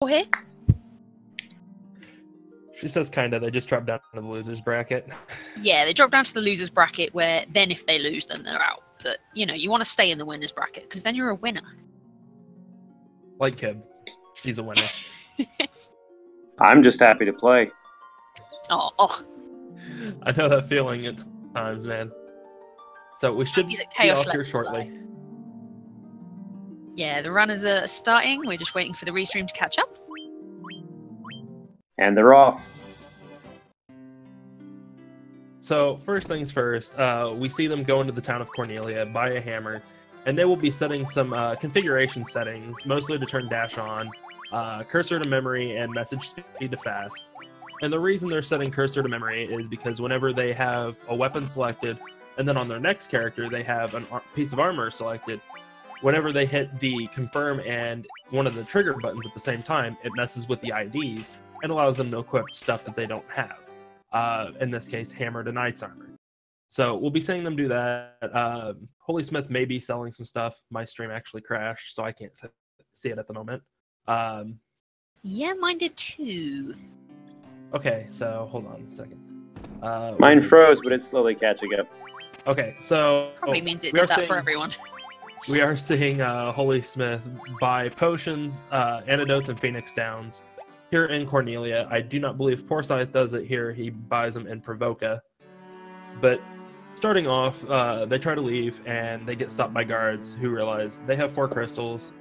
here? She says kinda. They just dropped down to the losers bracket. Yeah, they drop down to the losers bracket where then if they lose, then they're out. But, you know, you want to stay in the winners bracket because then you're a winner. Like Kib. She's a winner. I'm just happy to play. Oh. I know that feeling at times, man. So we should be off here shortly. Yeah, the runners are starting. We're just waiting for the restream to catch up. And they're off. So first things first, we see them go into the town of Cornelia, buy a hammer, and they will be setting some configuration settings, mostly to turn dash on, cursor to memory, and message speed to fast. And the reason they're setting cursor to memory is because whenever they have a weapon selected, and then on their next character they have a piece of armor selected, whenever they hit the confirm and one of the trigger buttons at the same time, it messes with the IDs and allows them to equip stuff that they don't have. In this case, hammer to knight's armor. So we'll be seeing them do that. HolySmith may be selling some stuff. My stream actually crashed, so I can't see it at the moment. Yeah, mine did too. Okay, so hold on a second. Mine froze, but it's slowly catching up. Okay, so probably means it did that for everyone. We are seeing HolySmith buy potions, antidotes, and Phoenix Downs here in Cornelia. I do not believe Poorscythe does it here. He buys them in Provoca. But starting off, they try to leave, and they get stopped by guards who realize they have 4 crystals,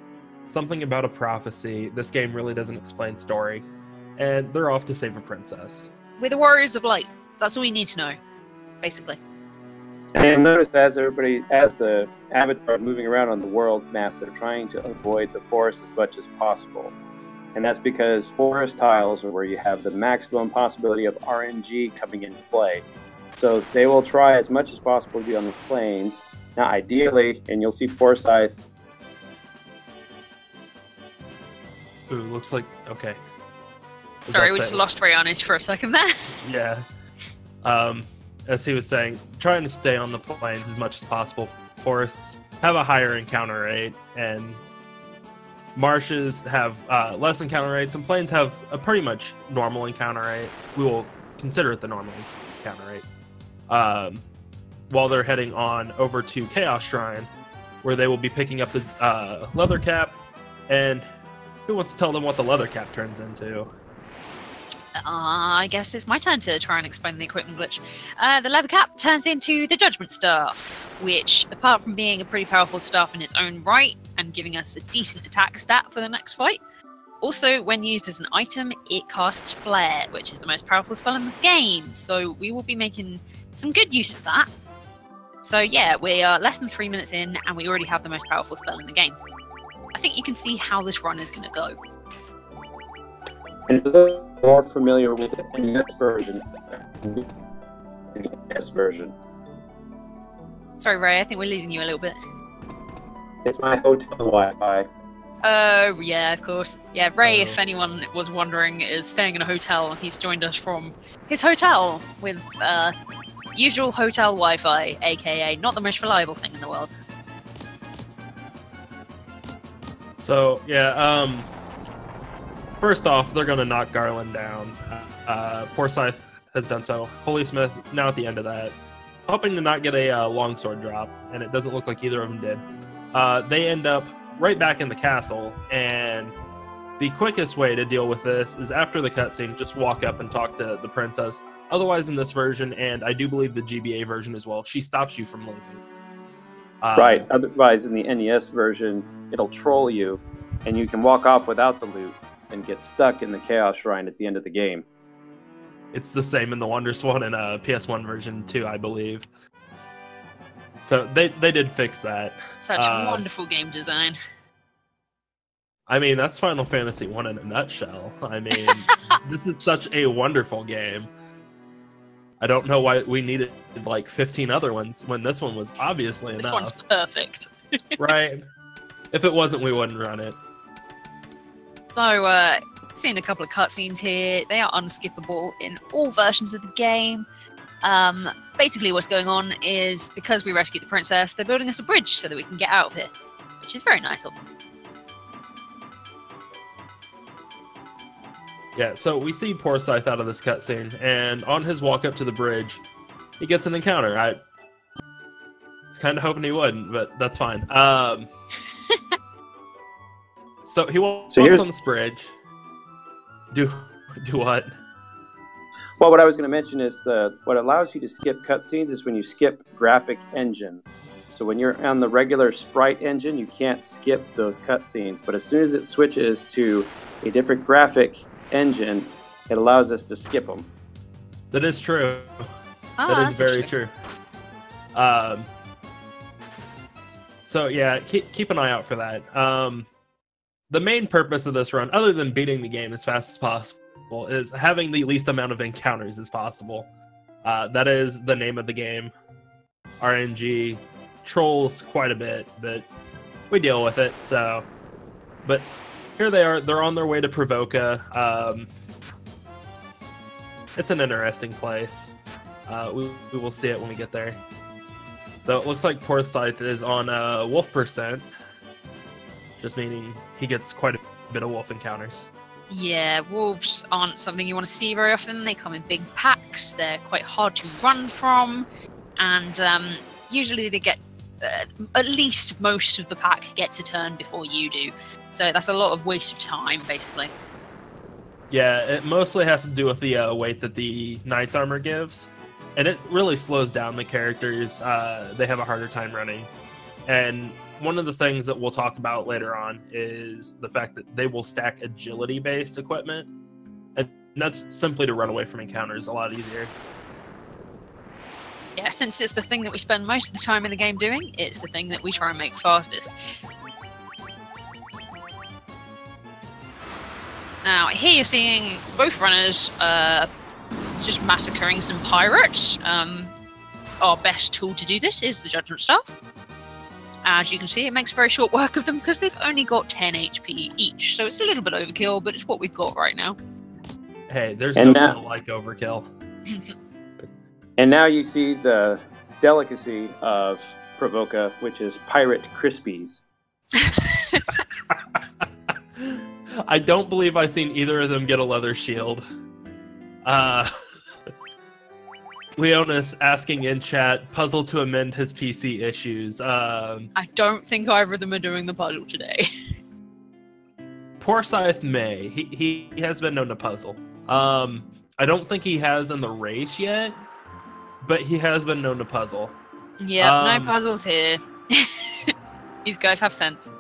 something about a prophecy. This game really doesn't explain story. And they're off to save a princess. We're the Warriors of Light. That's all you need to know, basically. And notice as the avatar is moving around on the world map, they're trying to avoid the forest as much as possible. And that's because forest tiles are where you have the maximum possibility of RNG coming into play. So they will try as much as possible to be on the plains. Now, ideally, and you'll see Poorscythe. Ooh, looks like, okay. Sorry, we just lost Rayanis for a second there. Yeah. As he was saying, trying to stay on the plains as much as possible. Forests have a higher encounter rate, and marshes have less encounter rates, and plains have a pretty much normal encounter rate. We will consider it the normal encounter rate. While they're heading on over to Chaos Shrine, where they will be picking up the leather cap. And who wants to tell them what the leather cap turns into? I guess it's my turn to try and explain the equipment glitch. The leather cap turns into the Judgment Staff, which, apart from being a pretty powerful staff in its own right and giving us a decent attack stat for the next fight, also, when used as an item, it casts Flare, which is the most powerful spell in the game, so we will be making some good use of that. So yeah, we are less than 3 minutes in, and we already have the most powerful spell in the game. I think you can see how this run is going to go. And for those more familiar with the NES version, Sorry, Ray, I think we're losing you a little bit. It's my hotel Wi-Fi. Oh, yeah, of course. Yeah, Ray, if anyone was wondering, is staying in a hotel, and he's joined us from his hotel with usual hotel Wi-Fi, aka not the most reliable thing in the world. So, yeah, first off, they're going to knock Garland down. Poorscythe has done so. HolySmith, now at the end of that, hoping to not get a longsword drop, and it doesn't look like either of them did. They end up right back in the castle, and the quickest way to deal with this is after the cutscene, just walk up and talk to the princess. Otherwise, in this version, and I do believe the GBA version as well, she stops you from leaving. Right, otherwise in the NES version, it'll troll you, and you can walk off without the loot and get stuck in the Chaos Shrine at the end of the game. It's the same in the WonderSwan and PS1 version too, I believe. So they did fix that. Such wonderful game design. I mean, that's Final Fantasy 1 in a nutshell. I mean, this is such a wonderful game. I don't know why we needed like 15 other ones when this one was obviously enough. This one's perfect. Right? If it wasn't, we wouldn't run it. So, seeing a couple of cutscenes here. They are unskippable in all versions of the game. Basically what's going on is, because we rescued the princess, they're building us a bridge so that we can get out of here, which is very nice of them. Yeah, so we see Poorscythe out of this cutscene, and on his walk up to the bridge, he gets an encounter. I was kind of hoping he wouldn't, but that's fine. So he walks on this bridge. Do what? Well, what I was going to mention is what allows you to skip cutscenes is when you skip graphic engines. So when you're on the regular sprite engine, you can't skip those cutscenes. But as soon as it switches to a different graphic engine, it allows us to skip them. That is true. Oh, that is very true. So yeah, keep an eye out for that. The main purpose of this run, other than beating the game as fast as possible, is having the least amount of encounters as possible. That is the name of the game. RNG trolls quite a bit, but we deal with it. So, but here they are. They're on their way to Provoca. It's an interesting place. We will see it when we get there. Though it looks like Poorscythe is on wolf percent, just meaning he gets quite a bit of wolf encounters. Yeah, wolves aren't something you want to see very often. They come in big packs. They're quite hard to run from, and usually they get at least most of the pack gets a turn before you do. So that's a lot of waste of time, basically. Yeah, it mostly has to do with the weight that the knight's armor gives, and it really slows down the characters. They have a harder time running, and one of the things that we'll talk about later on is the fact that they will stack agility-based equipment, and that's simply to run away from encounters a lot easier. Yeah, since it's the thing that we spend most of the time in the game doing, it's the thing that we try and make fastest. Now, here you're seeing both runners just massacring some pirates. Our best tool to do this is the Judgment Staff. As you can see, it makes very short work of them because they've only got 10 HP each, so it's a little bit overkill, but it's what we've got right now. Hey, there's no kill like overkill. And now you see the delicacy of Provoca, which is Pirate Krispies. I don't believe I've seen either of them get a leather shield. Leonis asking in chat, puzzle to amend his PC issues. I don't think either of them are doing the puzzle today. Poorscythe may. He has been known to puzzle. I don't think he has in the race yet, but he has been known to puzzle. Yeah, no puzzles here. These guys have sense.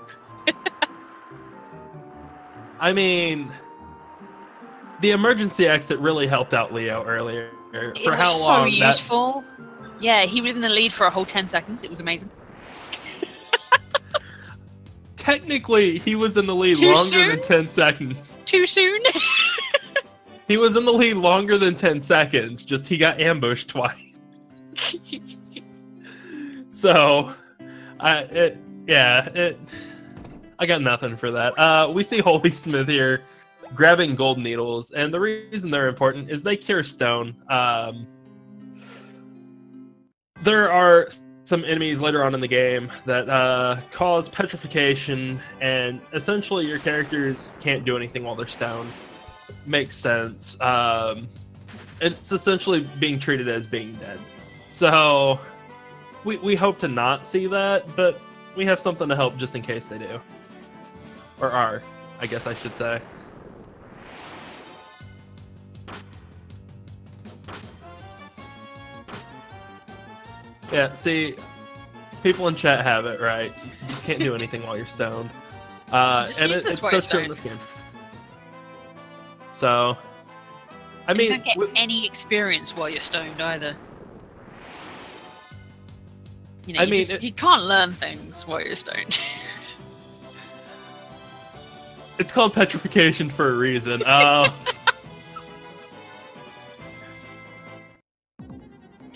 I mean, the emergency exit really helped out Leo earlier. It was so useful. Yeah, he was in the lead for a whole 10 seconds. It was amazing. Technically, he was in the lead longer than 10 seconds. Too soon? He was in the lead longer than 10 seconds, just he got ambushed twice. So, I got nothing for that. We see HolySmith here grabbing gold needles, and the reason they're important is they cure stone. There are some enemies later on in the game that cause petrification, and essentially your characters can't do anything while they're stoned. Makes sense. It's essentially being treated as being dead. So we hope to not see that, but we have something to help just in case they do. Or are, I guess I should say. Yeah, see, people in chat have it, right? You just can't do anything while you're stoned. And it's so true in this game. So, I mean, you don't get any experience while you're stoned either. You know, you can't learn things while you're stoned. It's called petrification for a reason. I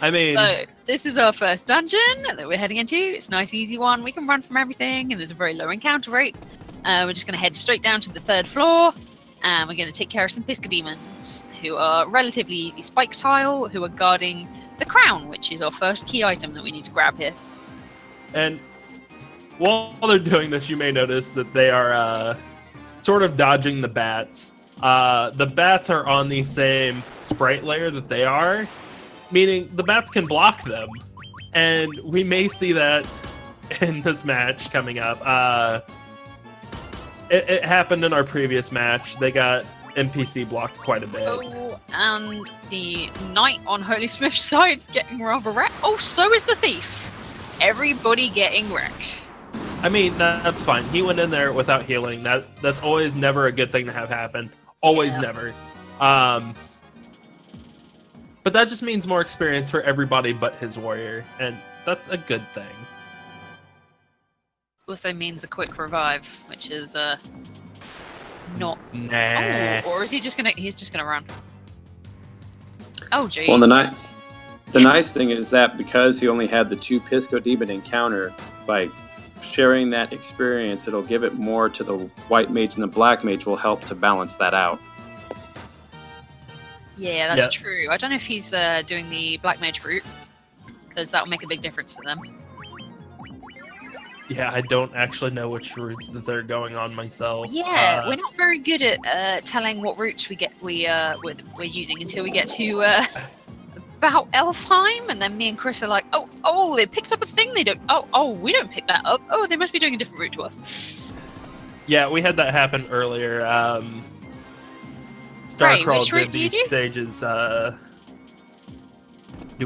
mean... So, this is our first dungeon that we're heading into. It's a nice, easy one. We can run from everything, and there's a very low encounter rate. We're just going to head straight down to the 3rd floor, and we're going to take care of some Pisca demons, who are relatively easy spike tile, who are guarding the crown, which is our first key item that we need to grab here. And while they're doing this, you may notice that they are sort of dodging the bats. the bats are on the same sprite layer that they are, meaning the bats can block them. And we may see that in this match coming up. It happened in our previous match. They got NPC blocked quite a bit. Oh, and the knight on HolySmith's side's getting rather wrecked. Oh, so is the thief. Everybody getting wrecked. I mean, that's fine. He went in there without healing. That's always never a good thing to have happen. Always never. But that just means more experience for everybody but his warrior, and that's a good thing. Also means a quick revive, which is not. Nah. Oh, or is he just gonna? He's just gonna run. Oh, jeez. Well, the nice thing is that because he only had the 2 Pisco Demon encounter, by sharing that experience, it'll give it more to the White Mage, and the Black Mage will help to balance that out. Yeah, that's true. I don't know if he's doing the Black Mage route, because that'll make a big difference for them. Yeah, I don't actually know which routes that they're going on myself. Yeah, we're not very good at telling what routes we're using until we get to about Elfheim, and then me and Chris are like, oh, they picked up a thing they don't. Oh, we don't pick that up. Oh, they must be doing a different route to us. Yeah, we had that happen earlier. Ray, Starcrawl which route did these stages. Do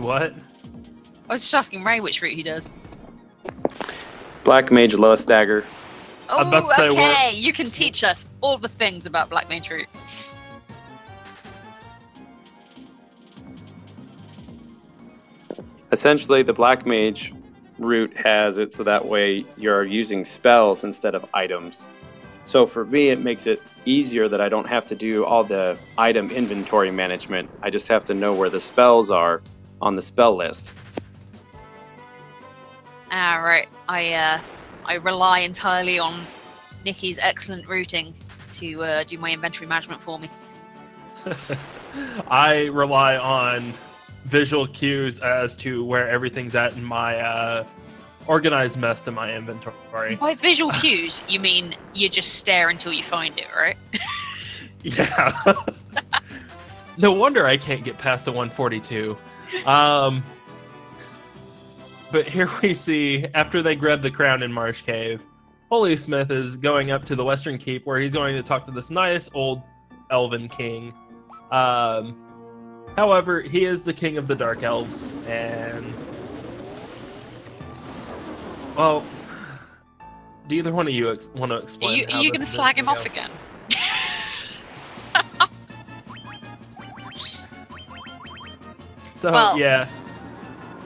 what? I was just asking Ray which route he does. Black Mage Lust Dagger. Oh, okay. You can teach us all the things about Black Mage route. Essentially, the Black Mage route has it so that way you're using spells instead of items. So for me, it makes it easier that I don't have to do all the item inventory management. I just have to know where the spells are on the spell list. Right. I rely entirely on Nikki's excellent routing to do my inventory management for me. I rely on visual cues as to where everything's at in my organized mess in my inventory. By visual cues, you mean you just stare until you find it, right? Yeah. No wonder I can't get past a 142. But here we see, after they grab the crown in Marsh Cave, HolySmith is going up to the Western Keep, where he's going to talk to this nice old elven king. However, he is the king of the Dark Elves, and... Well, do either one of you want to explain? Are you going to slag him off again? So, well, yeah.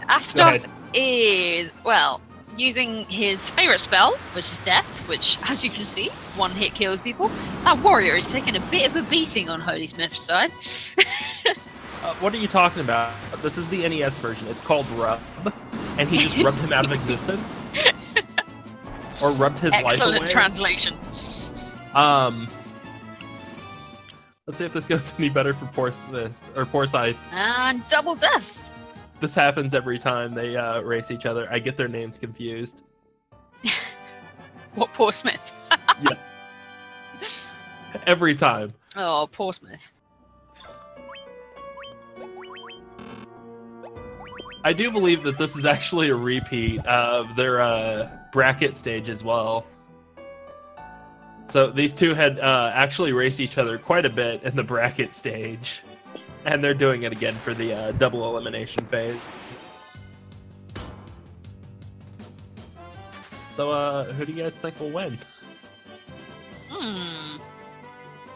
Astos is, well, using his favorite spell, which is Death, which, as you can see, one hit kills people. That warrior is taking a bit of a beating on HolySmith's side. What are you talking about? This is the NES version. It's called Rub, and he just rubbed him out of existence. Or rubbed his life away. Excellent translation. Let's see if this goes any better for Poorscythe. And double death. This happens every time they race each other. I get their names confused. What, Poorsmith? Yeah. Every time. Oh, Poorsmith. I do believe that this is actually a repeat of their bracket stage as well. So these two had actually raced each other quite a bit in the bracket stage. And they're doing it again for the double elimination phase. So, who do you guys think will win?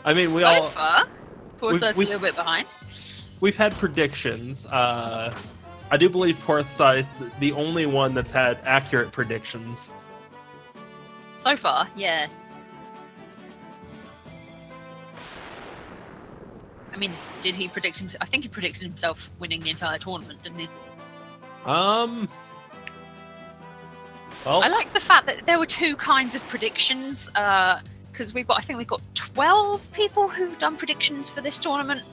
I mean, so far, Poorscythe's a little bit behind. We've had predictions. I do believe Poorscythe's the only one that's had accurate predictions. So far, yeah. I mean, did he predict himself? I think he predicted himself winning the entire tournament, didn't he? Well, I like the fact that there were two kinds of predictions, because I think we've got 12 people who've done predictions for this tournament,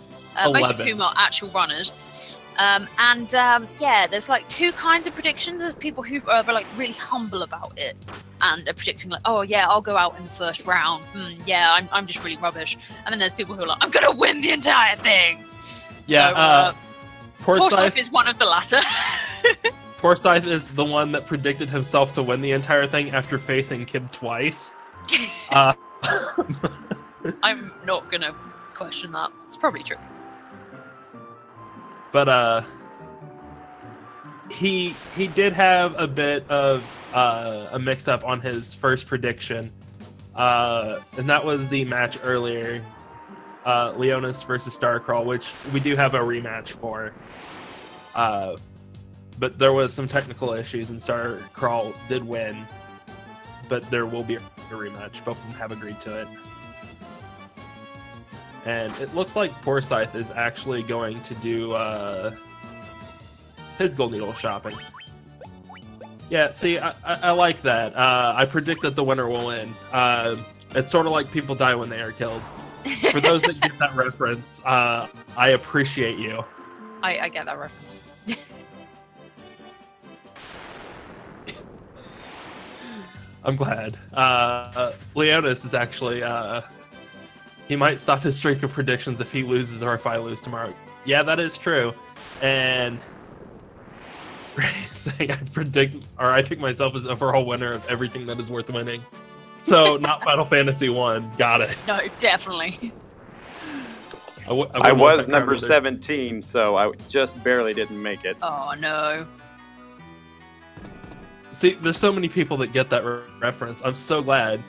most of whom are actual runners. Yeah, there's like two kinds of predictions. There's people who are like really humble about it, and are predicting like, oh yeah, I'll go out in the first round. Yeah, I'm just really rubbish. And then there's people who are like, I'm gonna win the entire thing. Yeah. So, Poorscythe is one of the latter. Poorscythe is the one that predicted himself to win the entire thing after facing Kib twice. I'm not gonna question that. It's probably true. But he did have a bit of a mix-up on his first prediction, and that was the match earlier, Leonis versus Starcrawl, which we do have a rematch for. But there was some technical issues, and Starcrawl did win. But there will be a rematch. Both of them have agreed to it. And it looks like Poorscythe is actually going to do his Gold Needle shopping. Yeah, see, I like that. I predict that the winner will win. It's sort of like people die when they are killed. For those that get that reference, I appreciate you. I get that reference. I'm glad. Leonis is actually... he might stop his streak of predictions if he loses or if I lose tomorrow. Yeah, that is true. And... saying I pick myself as overall winner of everything that is worth winning. So, not Final Fantasy 1. Got it. No, definitely. I was number 17, so I just barely didn't make it. Oh, no. See, there's so many people that get that reference. I'm so glad.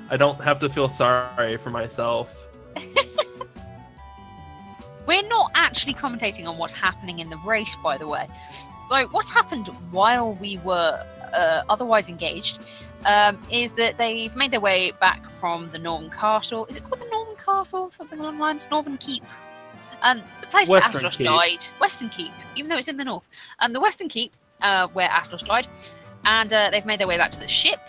I don't have to feel sorry for myself. We're not actually commentating on what's happening in the race, by the way. So what's happened while we were otherwise engaged is that they've made their way back from the Northern Castle. Is it called the Northern Castle? Something along the lines? Northern Keep? The place that Astos died. Western Keep, even though it's in the north. The Western Keep, where Astos died. And they've made their way back to the ship.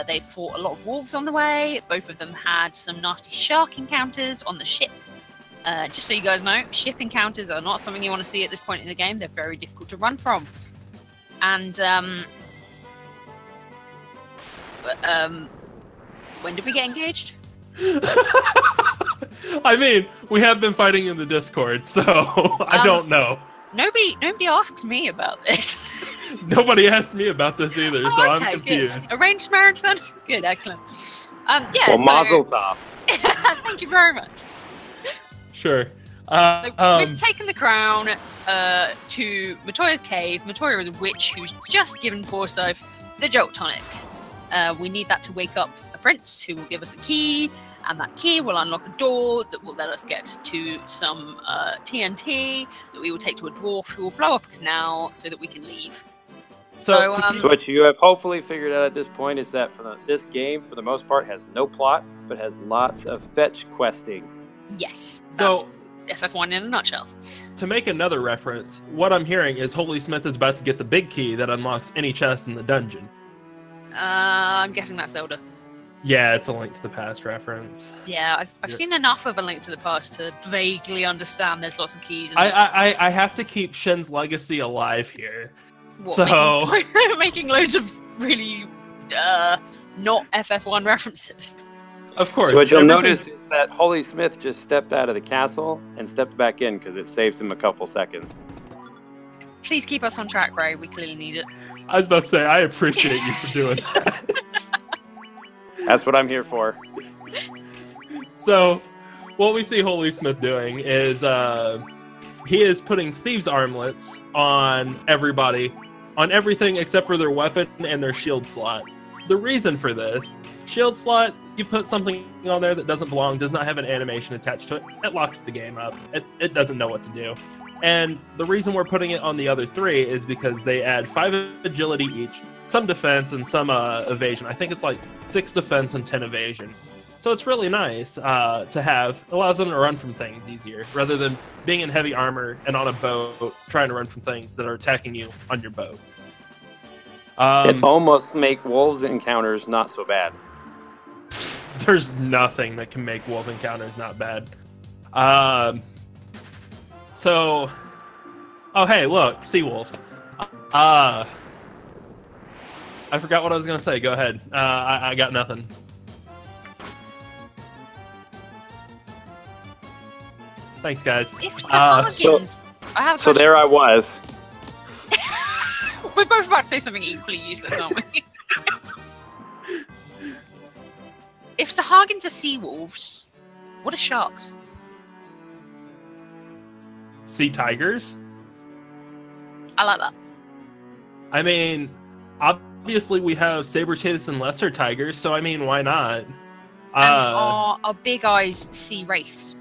They've fought a lot of wolves on the way. Both of them had some nasty shark encounters on the ship. Just so you guys know, ship encounters are not something you want to see at this point in the game. They're very difficult to run from. And, when did we get engaged? I mean, we have been fighting in the Discord, so I don't know. Nobody asked me about this. Nobody asked me about this either, so okay, I'm confused. Good. Arranged marriage then? Good, excellent. Yeah, well, mazel tov. Thank you very much. Sure. We've taken the crown to Matoya's cave. Matoya is a witch who's just given Poorscythe the Jolt Tonic. We need that to wake up a prince who will give us a key, and that key will unlock a door that will let us get to some TNT that we will take to a dwarf who will blow up a canal so that we can leave. So what you have hopefully figured out at this point is that this game, for the most part, has no plot, but has lots of fetch questing. Yes, that's FF1 in a nutshell. To make another reference, what I'm hearing is HolySmith is about to get the big key that unlocks any chest in the dungeon. I'm guessing that's Zelda. Yeah, it's a Link to the Past reference. Yeah, I've seen enough of A Link to the Past to vaguely understand there's lots of keys. I have to keep Shen's legacy alive here. What, so making loads of really not FF1 references. Of course. So what you'll notice is that HolySmith just stepped out of the castle and stepped back in because it saves him a couple seconds. Please keep us on track, Ray. We clearly need it. I was about to say, I appreciate you for doing that. That's what I'm here for. So, what we see HolySmith doing is he is putting thieves' armlets on everybody, on everything except for their weapon and their shield slot. The reason for this, shield slot, you put something on there that doesn't belong, does not have an animation attached to it, it locks the game up. It doesn't know what to do. And the reason we're putting it on the other three is because they add 5 agility each, some defense and some evasion. I think it's like 6 defense and 10 evasion. So it's really nice to have. It allows them to run from things easier, rather than being in heavy armor and on a boat trying to run from things that are attacking you on your boat. It almost make wolves encounters not so bad. There's nothing that can make wolf encounters not bad. So, oh hey, look, sea wolves. I forgot what I was gonna say. Go ahead. I got nothing. Thanks, guys. If Sahagins, I have a So question. there I was. We're both about to say something equally useless, aren't we? If Sahagins are sea wolves, what are sharks? Sea tigers? I like that. I mean, obviously we have saber-toothed and lesser tigers, so I mean, why not? And are big eyes sea wraiths?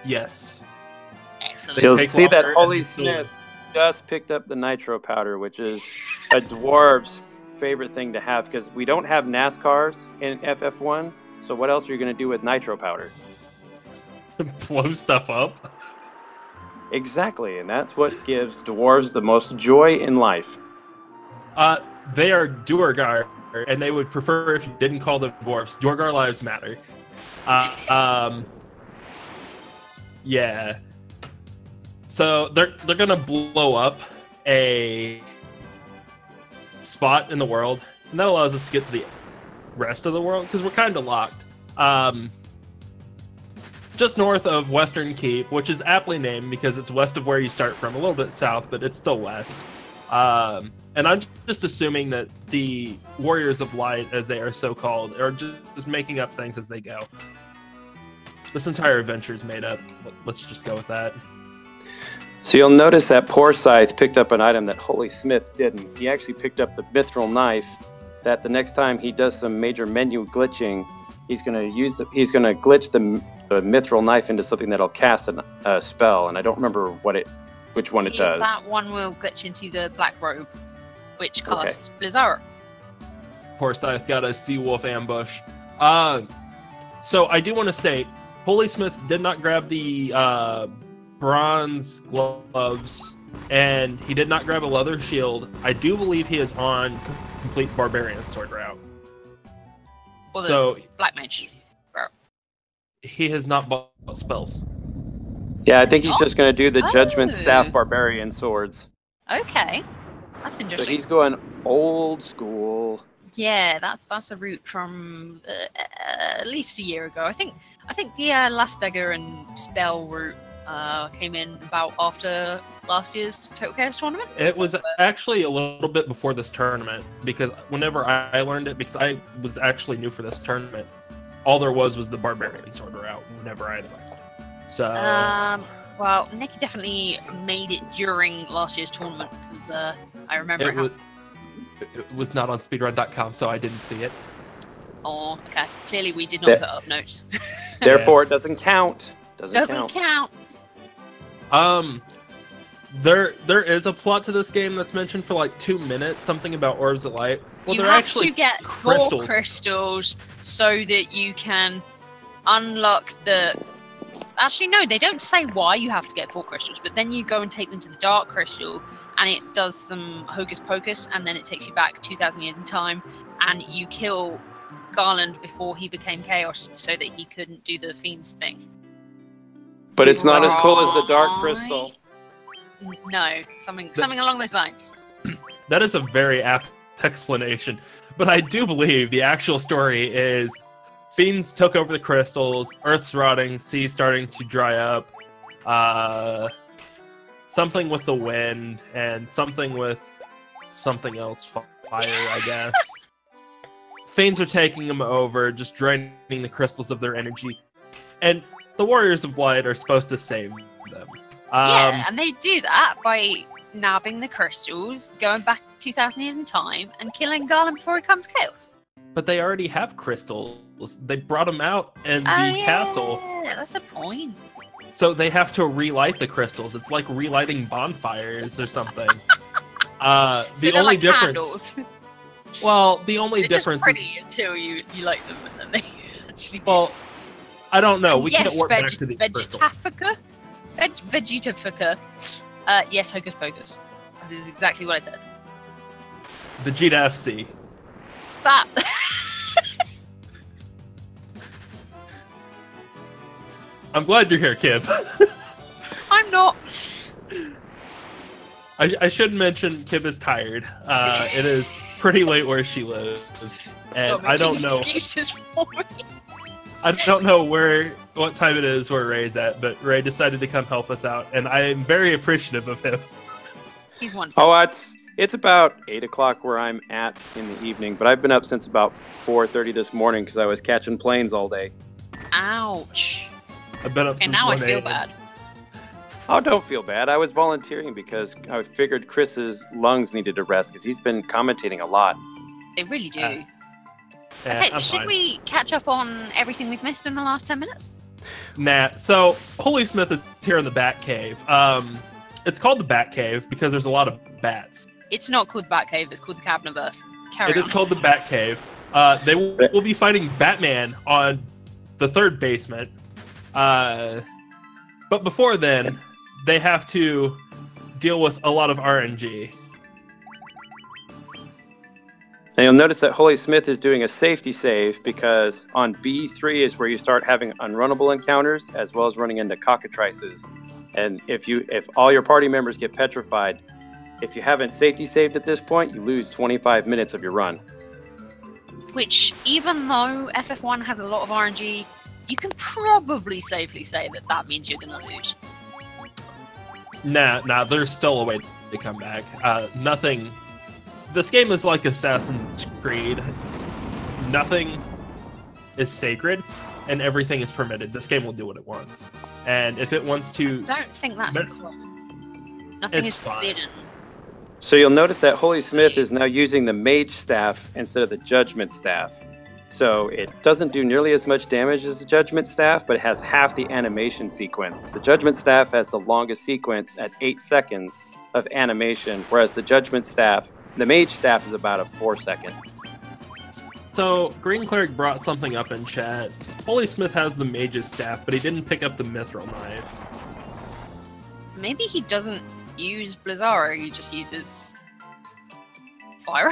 Yes. Excellent. So you'll take see that longer and HolySmith just picked up the nitro powder, which is a dwarf's favorite thing to have, because we don't have NASCARs in FF1. So what else are you going to do with nitro powder? Blow stuff up. Exactly, and that's what gives dwarves the most joy in life. They are Duergar, and they would prefer if you didn't call them dwarves. Duergar lives matter. Yeah. So they're gonna blow up a spot in the world, and that allows us to get to the rest of the world because we're kind of locked. Just north of Western Keep, which is aptly named because it's west of where you start from, a little bit south, but it's still west. And I'm just assuming that the Warriors of Light, as they are so called, are just making up things as they go. This entire adventure is made up. Let's just go with that. So you'll notice that Poorscythe picked up an item that HolySmith didn't. He actually picked up the mithril knife that the next time he does some major menu glitching, he's going to glitch the mithril knife into something that'll cast a spell, and I don't remember which one it does. That one will glitch into the black robe, which casts Blizzard. Poorscythe got a sea wolf ambush. So I do want to state, HolySmith did not grab the bronze gloves, and he did not grab a leather shield. I do believe he is on complete barbarian sword route. Or the So black mage route. he has not bought spells. Yeah, I think he's just going to do the Judgment Oh. Staff Barbarian Swords. Okay, that's So interesting. he's going old school. Yeah, that's a route from at least a year ago. I think the Last Dagger and Spell route came in about after last year's Total Chaos tournament. It was actually a little bit before this tournament, because whenever I learned it, because I was actually new for this tournament, all there was the barbarian sword route whenever I learned. So well, Nicky definitely made it during last year's tournament, because I remember it was not on speedrun.com, so I didn't see it. Oh, okay. Clearly we did not put up notes. Therefore, it doesn't count. Doesn't count. There is a plot to this game that's mentioned for like 2 minutes, something about orbs of light. Well, You they're have actually to get 4 crystals so that you can unlock the... Actually, no, they don't say why you have to get 4 crystals, but then you go and take them to the Dark Crystal, and it does some hocus pocus, and then it takes you back 2,000 years in time, and you kill Garland before he became Chaos so that he couldn't do the Fiend's thing. But it's not as cool as the Dark Crystal. No, something along those lines. That is a very apt explanation, but I do believe the actual story is Fiends took over the crystals, Earth's rotting, sea starting to dry up, something with the wind, and something with something else, fire, I guess. Fiends are taking them over, just draining the crystals of their energy, and the Warriors of Light are supposed to save them. Yeah, and they do that by nabbing the crystals, going back 2,000 years in time, and killing Garland before he becomes Chaos. But they already have crystals. They brought them out in the castle. Yeah, that's a point. So they have to relight the crystals. It's like relighting bonfires or something. So The they're only like difference. candles. Well, the only They're difference. just pretty until you light them, and then they actually do. Well, I don't know. We yes, can't work back to the crystal. Vegetafica. Yes, Hocus Pocus. That is exactly what I said. The G to FC. That. I'm glad you're here, Kib. I'm not. I should mention Kib is tired. It is pretty late where she lives, and I don't know. Excuses for me. I don't know what time it is where Ray's at, but Ray decided to come help us out, and I am very appreciative of him. He's wonderful. Oh, it's about 8 o'clock where I'm at in the evening, but I've been up since about 4:30 this morning because I was catching planes all day. Ouch. I've been up And since now I 1 feel a.m. bad. Oh, don't feel bad. I was volunteering because I figured Chris's lungs needed a rest because he's been commentating a lot. They really do. Yeah, Okay, I'm should fine. we catch up on everything we've missed in the last 10 minutes? Nah. So HolySmith is here in the Bat Cave. It's called the Bat Cave because there's a lot of bats. It's not called the Batcave, it's called the Cabin of Earth. Carry It on. is called the Bat Cave. They will be fighting Batman on the 3rd basement. But before then, they have to deal with a lot of RNG. Now you'll notice that HolySmith is doing a safety save because on B3 is where you start having unrunnable encounters as well as running into cockatrices. And if all your party members get petrified, if you haven't safety saved at this point, you lose 25 minutes of your run. Which, even though FF1 has a lot of RNG, you can probably safely say that means you're going to lose. Nah, there's still a way to come back. Nothing. This game is like Assassin's Creed. Nothing is sacred, and everything is permitted. This game will do what it wants, and if it wants to, I don't think that's the club. Nothing is forbidden. So you'll notice that HolySmith is now using the Mage Staff instead of the Judgment Staff. So it doesn't do nearly as much damage as the Judgment Staff, but it has half the animation sequence. The Judgment Staff has the longest sequence at 8 seconds of animation, whereas the Mage Staff is about a 4-second. So Green Cleric brought something up in chat. HolySmith has the Mage's Staff, but he didn't pick up the Mithril Knife. Maybe he doesn't use Blizzara, he just uses fire.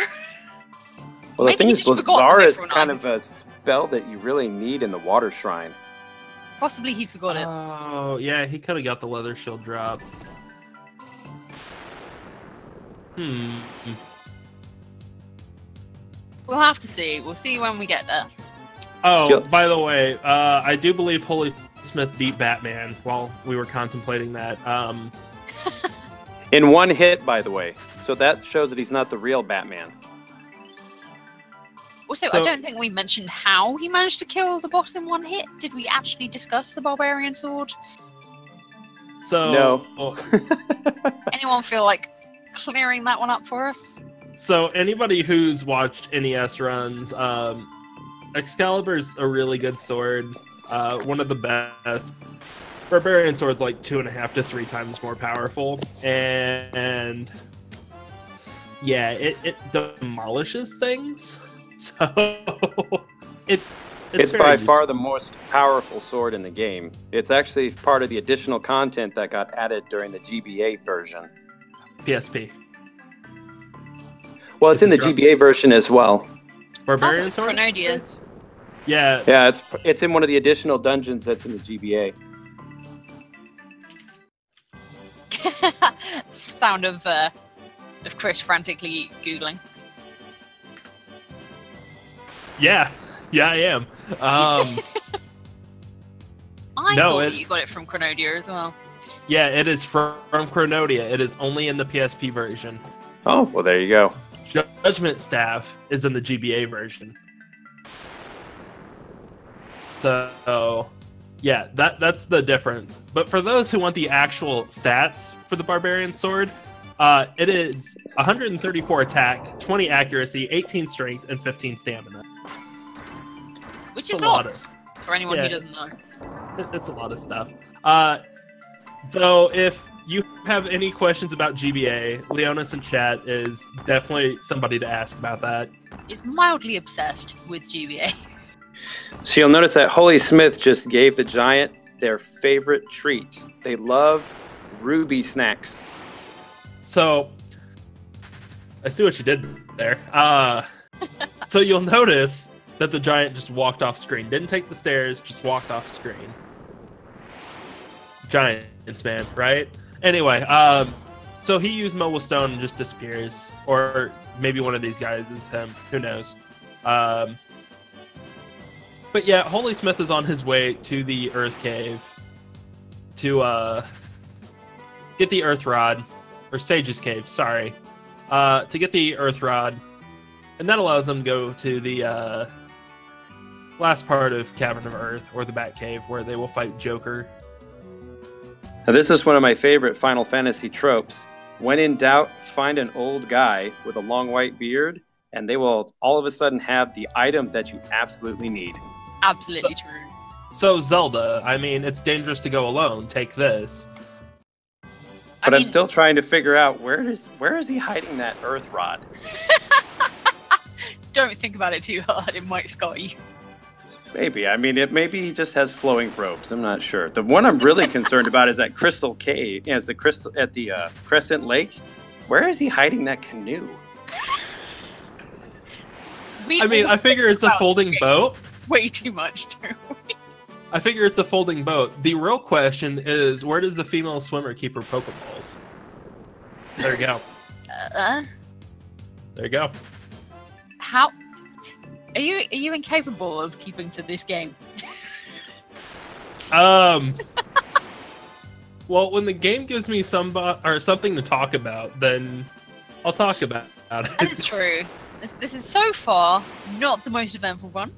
Well, the Maybe thing he is, just forgot the Blizzara is Mithril kind Knife. of a spell that you really need in the Water Shrine. Possibly he forgot it. Oh, yeah, he could have got the Leather Shield drop. We'll have to see. We'll see when we get there. Oh, by the way, I do believe HolySmith beat Batman while we were contemplating that. In one hit, by the way. So that shows that he's not the real Batman. Also, So- I don't think we mentioned how he managed to kill the boss in one hit. Did we actually discuss the Barbarian Sword? So No. Anyone feel like clearing that one up for us? So anybody who's watched NES runs, Excalibur's a really good sword, one of the best. Barbarian Sword's like 2.5 to 3 times more powerful, and yeah, it demolishes things. So it's It's by very far the most powerful sword in the game. It's actually part of the additional content that got added during the GBA version. PSP. Well, it's in the It's a drop. GBA version as well. Barbarian Oh, it's Sword? Chronodia. Yeah, Yeah, it's in one of the additional dungeons that's in the GBA. Sound of Chris frantically googling. yeah, I am. I No, thought it- you got it from Chronodia as well. Yeah, it is from Chronodia. It is only in the PSP version. Oh, well, there you go. Judgment Staff is in the GBA version. So, yeah, that's the difference. But for those who want the actual stats for the Barbarian Sword, it is 134 attack, 20 accuracy, 18 strength, and 15 stamina. Which It's is a lot lots, for anyone yeah. who doesn't know. It's a lot of stuff. Though, if you have any questions about GBA, Leonis in chat is definitely somebody to ask about that. Is mildly obsessed with GBA. So you'll notice that HolySmith just gave the giant their favorite treat. They love ruby snacks. So, I see what you did there. So you'll notice that the giant just walked off screen. Didn't take the stairs, just walked off screen. Giants, man, right? Anyway, So he used Mobile Stone and just disappears. Or maybe one of these guys is him. Who knows? But yeah, HolySmith is on his way to the Earth Cave to get the Earth Rod. Or Sage's Cave, sorry. To get the Earth Rod. And that allows them to go to the last part of Cavern of Earth, or the Bat Cave, where they will fight Joker. Now, this is one of my favorite Final Fantasy tropes. When in doubt, find an old guy with a long white beard, and they will all of a sudden have the item that you absolutely need. Absolutely true. So Zelda, I mean, it's dangerous to go alone. Take this. But I'm still trying to figure out where is he hiding that Earth Rod? Don't think about it too hard. It might scar you. Maybe. I mean, maybe he just has flowing robes. I'm not sure. The one I'm really concerned about is that Crystal Cave, at the Crescent Lake. Where is he hiding that canoe? I figure it's a folding boat. Way too much, don't we? I figure it's a folding boat. The real question is, where does the female swimmer keep her Pokeballs? There you go. There you go. How are you incapable of keeping to this game? Well, when the game gives me something to talk about, then I'll talk about it. And it's true. This is so far not the most eventful one.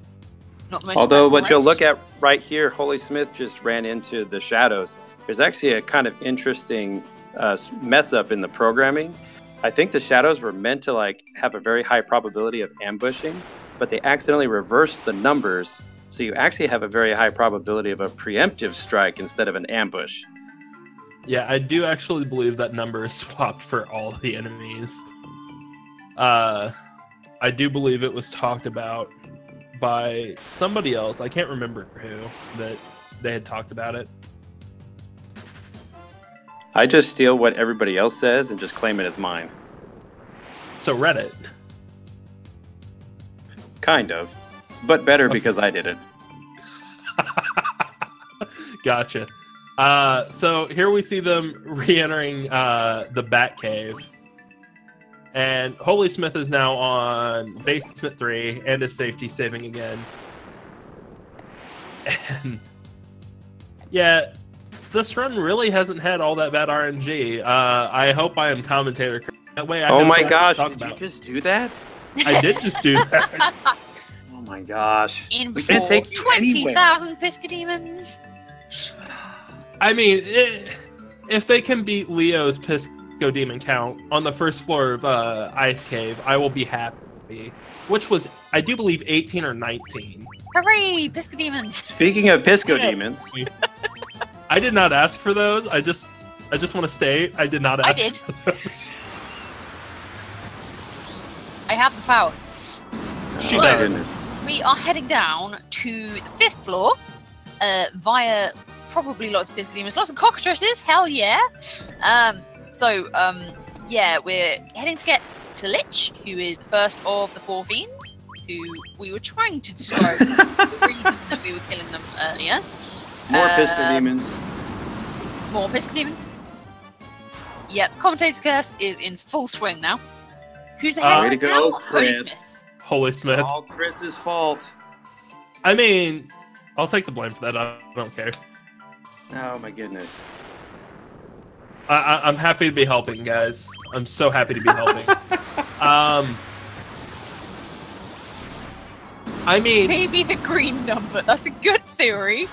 Not the most Although what race. you'll look at right here, HolySmith just ran into the shadows. There's actually a kind of interesting mess up in the programming. I think the shadows were meant to have a very high probability of ambushing, but they accidentally reversed the numbers, so you actually have a very high probability of a preemptive strike instead of an ambush. Yeah, I do actually believe that number is swapped for all the enemies. I do believe it was talked about by somebody else. I can't remember who, that they had talked about it. I just steal what everybody else says and just claim it as mine. So Reddit. Kind of. But better because I did it. Gotcha. So here we see them re-entering the Bat Cave. And HolySmith is now on basement 3 and is safety saving again. And yeah, this run really hasn't had all that bad RNG. I hope I am commentator correct. That way I oh have my something to gosh, talk did about. you just do that? I did just do that. Oh my gosh. In We can't take you 20,000 Piscademons. I mean, if they can beat Leo's Pisco Demon count on the first floor of Ice Cave, I will be happy. Which was, I do believe, 18 or 19. Hooray, Piscademons! Speaking of Pisco Demons. I did not ask for those. I just want to state, I did not ask. I did. For those. I have the power. She Oh my does. goodness. We are heading down to the 5th floor via probably lots of Piscademons, lots of cockatrices. Hell yeah! Yeah, we're heading to get to Lich, who is the first of the 4 fiends, who we were trying to describe the reason that we were killing them earlier. More Pisco Demons. More Piscademons. Yep, Commentator's Curse is in full swing now. Who's ahead Way right to now? go, Chris. HolySmith. HolySmith. All Chris's fault. I mean, I'll take the blame for that. I don't care. Oh my goodness. I'm happy to be helping, guys. I'm so happy to be helping. I mean, Maybe the green number. That's a good theory.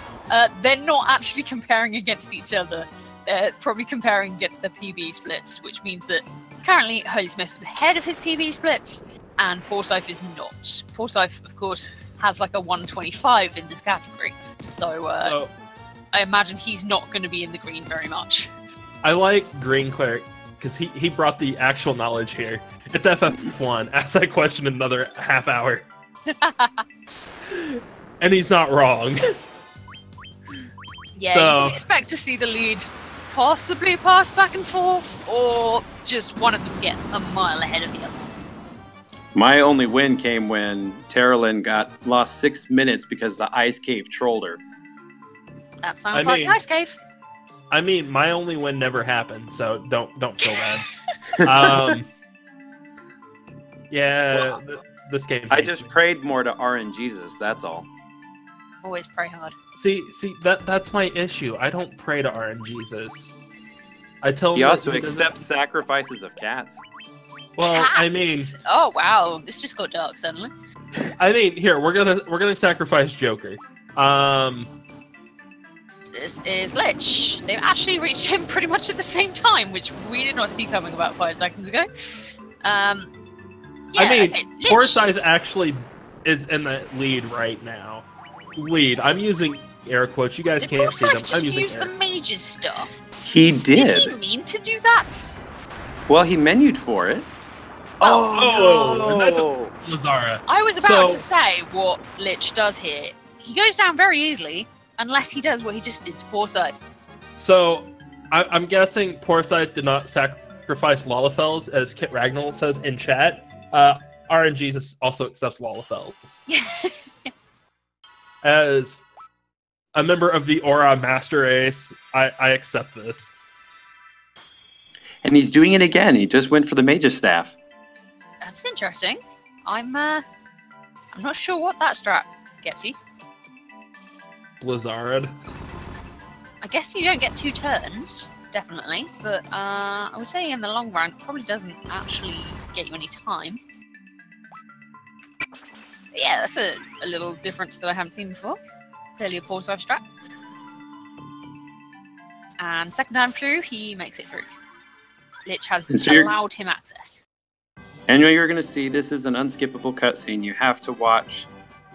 They're not actually comparing against each other. They're probably comparing against their PB splits, which means that currently HolySmith is ahead of his PB splits, and Poorscythe is not. Poorscythe, of course, has like a 125 in this category. So I imagine he's not going to be in the green very much. I like Green Cleric because he brought the actual knowledge here. It's FF1. Ask that question in another half hour. And he's not wrong. Yeah, So- you can expect to see the lead possibly pass back and forth, or just one of them get a mile ahead of the other. My only win came when Terralyn lost 6 minutes because the Ice Cave trolled her. That sounds I like mean- the Ice Cave. I mean, my only win never happened, so don't feel bad. Yeah, this game. I just prayed more to RNGesus. That's all. Always pray hard. See, that's my issue. I don't pray to RNGesus. I tell him. He also that accepts sacrifices of cats. Well, Cats? I mean, oh wow, this just got dark suddenly. I mean, here we're gonna sacrifice Joker. This is Lich. They've actually reached him pretty much at the same time, which we did not see coming about 5 seconds ago. Yeah, I mean, okay, Lich. Poorscythe actually is in the lead right now. Lead. I'm using air quotes. You guys Did can't see them. Poorscythe just I'm use the using mage's stuff? He did. Did he mean to do that? Well, he menued for it. Oh, no. that's a Lazara. I was about to say what Lich does here. He goes down very easily, unless he does what he just did to Poorscythe. So, I'm guessing Poorscythe did not sacrifice Lalafels, as Kit Ragnall says in chat. RNGesus also accepts Lalafels. As a member of the Aura Master Race, I accept this. And he's doing it again. He just went for the Mage's Staff. That's interesting. I'm not sure what that strat gets you. Blizzard. I guess you don't get 2 turns, definitely, but I would say in the long run, it probably doesn't actually get you any time. But yeah, that's a little difference that I haven't seen before. Clearly a Poorscythe strat. And second time through, he makes it through. Lich has allowed him access. And you're going to see this is an unskippable cutscene. You have to watch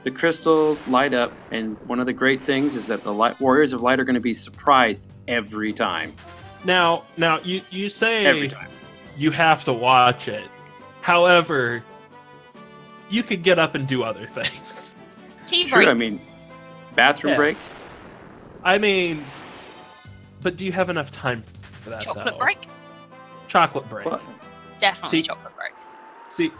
the crystals light up, and one of the great things is that the Warriors of Light are going to be surprised every time. Now, you say Every time. You have to watch it. However, you could get up and do other things. Tea break. True, I mean, bathroom break. I mean, but do you have enough time for that? Chocolate break. Chocolate break. What? Definitely chocolate break. See,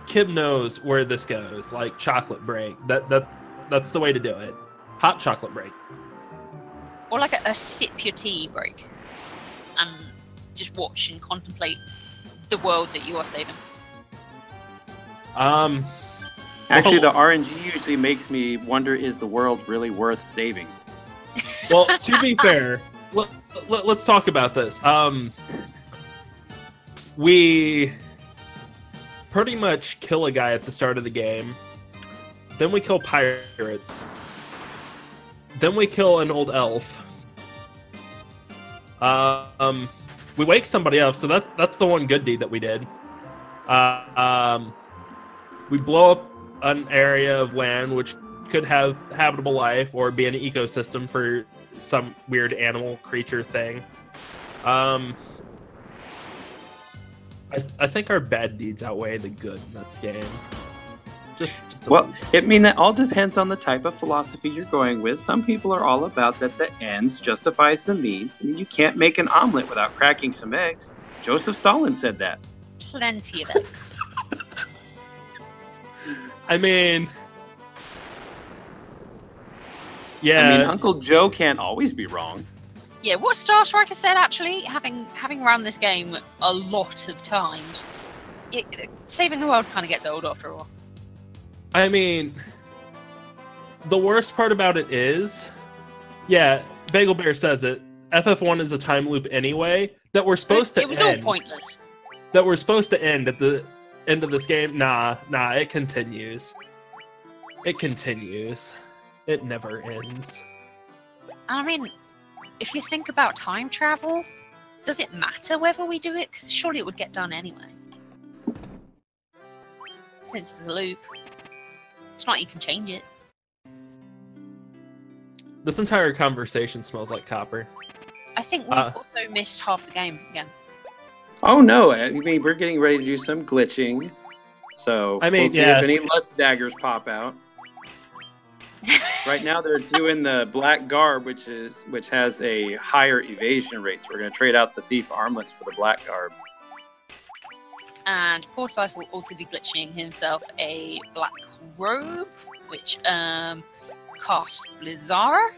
Kim knows where this goes. Like chocolate break. That's the way to do it. Hot chocolate break. Or like a sip your tea break, and just watch and contemplate the world that you are saving. Actually, the RNG usually makes me wonder: is the world really worth saving? Well, to be fair, let's talk about this. We pretty much kill a guy at the start of the game. Then we kill pirates. Then we kill an old elf. We wake somebody up, so that's the one good deed that we did. We blow up an area of land which could have habitable life or be an ecosystem for some weird animal creature thing. I think our bad deeds outweigh the good in that game. Well, that all depends on the type of philosophy you're going with. Some people are all about that the ends justifies the means. I mean, you can't make an omelet without cracking some eggs. Joseph Stalin said that. Plenty of eggs. I mean, yeah. I mean, Uncle Joe can't always be wrong. Yeah, what Star Striker said, actually, having run this game a lot of times, saving the world kind of gets old after a while. I mean, the worst part about it is, yeah, Bagel Bear says it, FF1 is a time loop anyway, that we're supposed to end. It was all pointless. That we're supposed to end at the end of this game. Nah, it continues. It continues. It never ends. I mean, if you think about time travel, does it matter whether we do it? Because surely it would get done anyway. Since it's a loop. It's not like you can change it. This entire conversation smells like copper. I think we've also missed half the game again. Oh no, I mean, we're getting ready to do some glitching. So we'll see if any lust daggers pop out. Right now they're doing the black garb, which has a higher evasion rate. So we're going to trade out the thief armlets for the black garb. And Poorscythe will also be glitching himself a black robe, which casts Blizzara.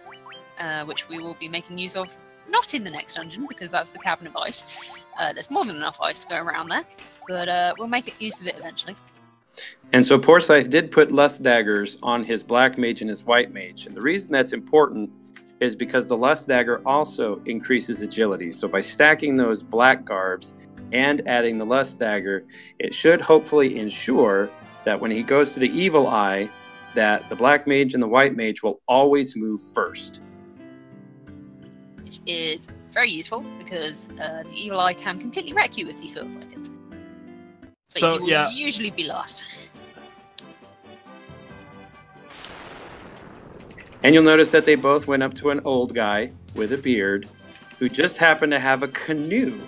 which we will be making use of not in the next dungeon because that's the Cavern of Ice. There's more than enough ice to go around there, but we'll make use of it eventually. And so Poorscythe did put Lust Daggers on his Black Mage and his White Mage. And the reason that's important is because the Lust Dagger also increases agility. So by stacking those black garbs and adding the Lust Dagger, it should hopefully ensure that when he goes to the Evil Eye, that the Black Mage and the White Mage will always move first. Which is very useful because the Evil Eye can completely wreck you if he feels like it. But So, you will usually be lost. And you'll notice that they both went up to an old guy with a beard who just happened to have a canoe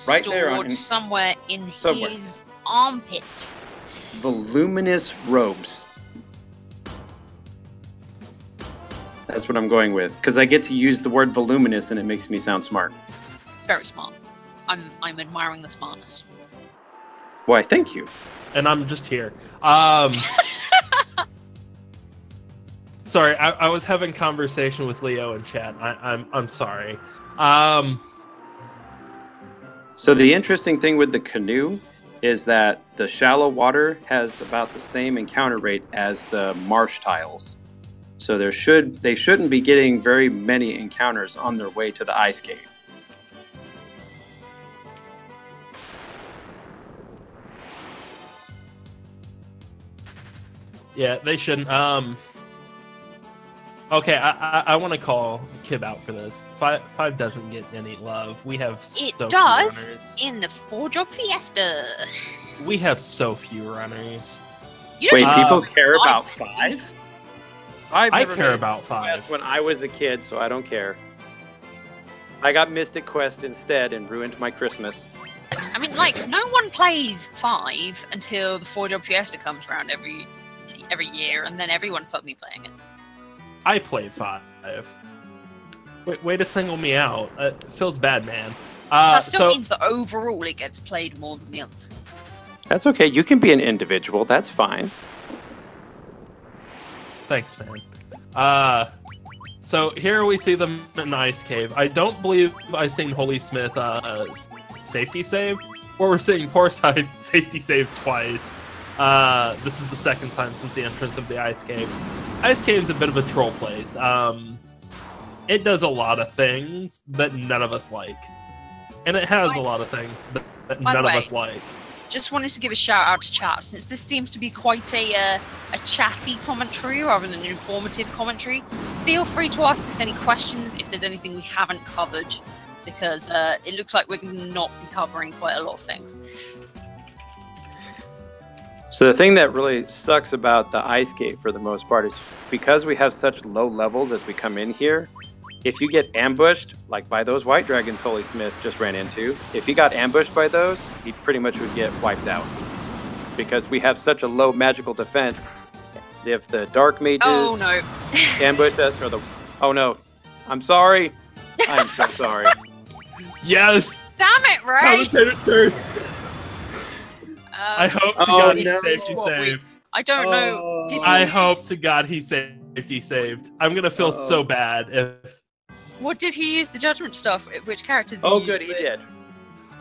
right there on somewhere in his armpit. Voluminous robes. That's what I'm going with, because I get to use the word voluminous and it makes me sound smart. Very smart. I'm admiring the smartness. Why, thank you. And I'm just here. Sorry, I was having conversation with Leo in chat. I'm sorry. So the interesting thing with the canoe is that the shallow water has about the same encounter rate as the marsh tiles. So they shouldn't be getting very many encounters on their way to the ice cave. Yeah, they shouldn't. Okay, I want to call Kib out for this. Five doesn't get any love. We have It so does few runners. in the 4-job Fiesta. We have so few runners. You don't Wait, even people know care what about five is. 5? I've I never care made about 5. Quest when I was a kid, so I don't care. I got Mystic Quest instead and ruined my Christmas. I mean, like, no one plays 5 until the 4-job Fiesta comes around every year, and then everyone's suddenly playing it. I play 5. Way to single me out. It feels bad, man. That still so means that overall it gets played more than the others. That's okay. You can be an individual. That's fine. thanks, man. So here we see them in the ice cave. I don't believe I've seen HolySmith safety save, or we're seeing Poorscythe safety save twice. This is the second time since the entrance of the ice cave. Ice cave's a bit of a troll place. It does a lot of things that none of us like, and it has a lot of things that none of us like. Just wanted to give a shout out to chat, since this seems to be quite a chatty commentary rather than an informative commentary. Feel free to ask us any questions if there's anything we haven't covered, because it looks like we're going to not be covering quite a lot of things. So the thing that really sucks about the ice cave for the most part is because we have such low levels as we come in here, if you get ambushed, like by those white dragons HolySmith just ran into, if he got ambushed by those, he pretty much would get wiped out. Because we have such a low magical defense. If the dark mages ambush us, or the... Oh no, I'm sorry. I'm so sorry. Yes! Damn it, Ray! Commentator's curse! I hope to God he safety saved. I don't know. I hope to God he safety saved. I'm gonna feel so bad if... What did he use the judgment stuff? Which character did he use? Good, he did.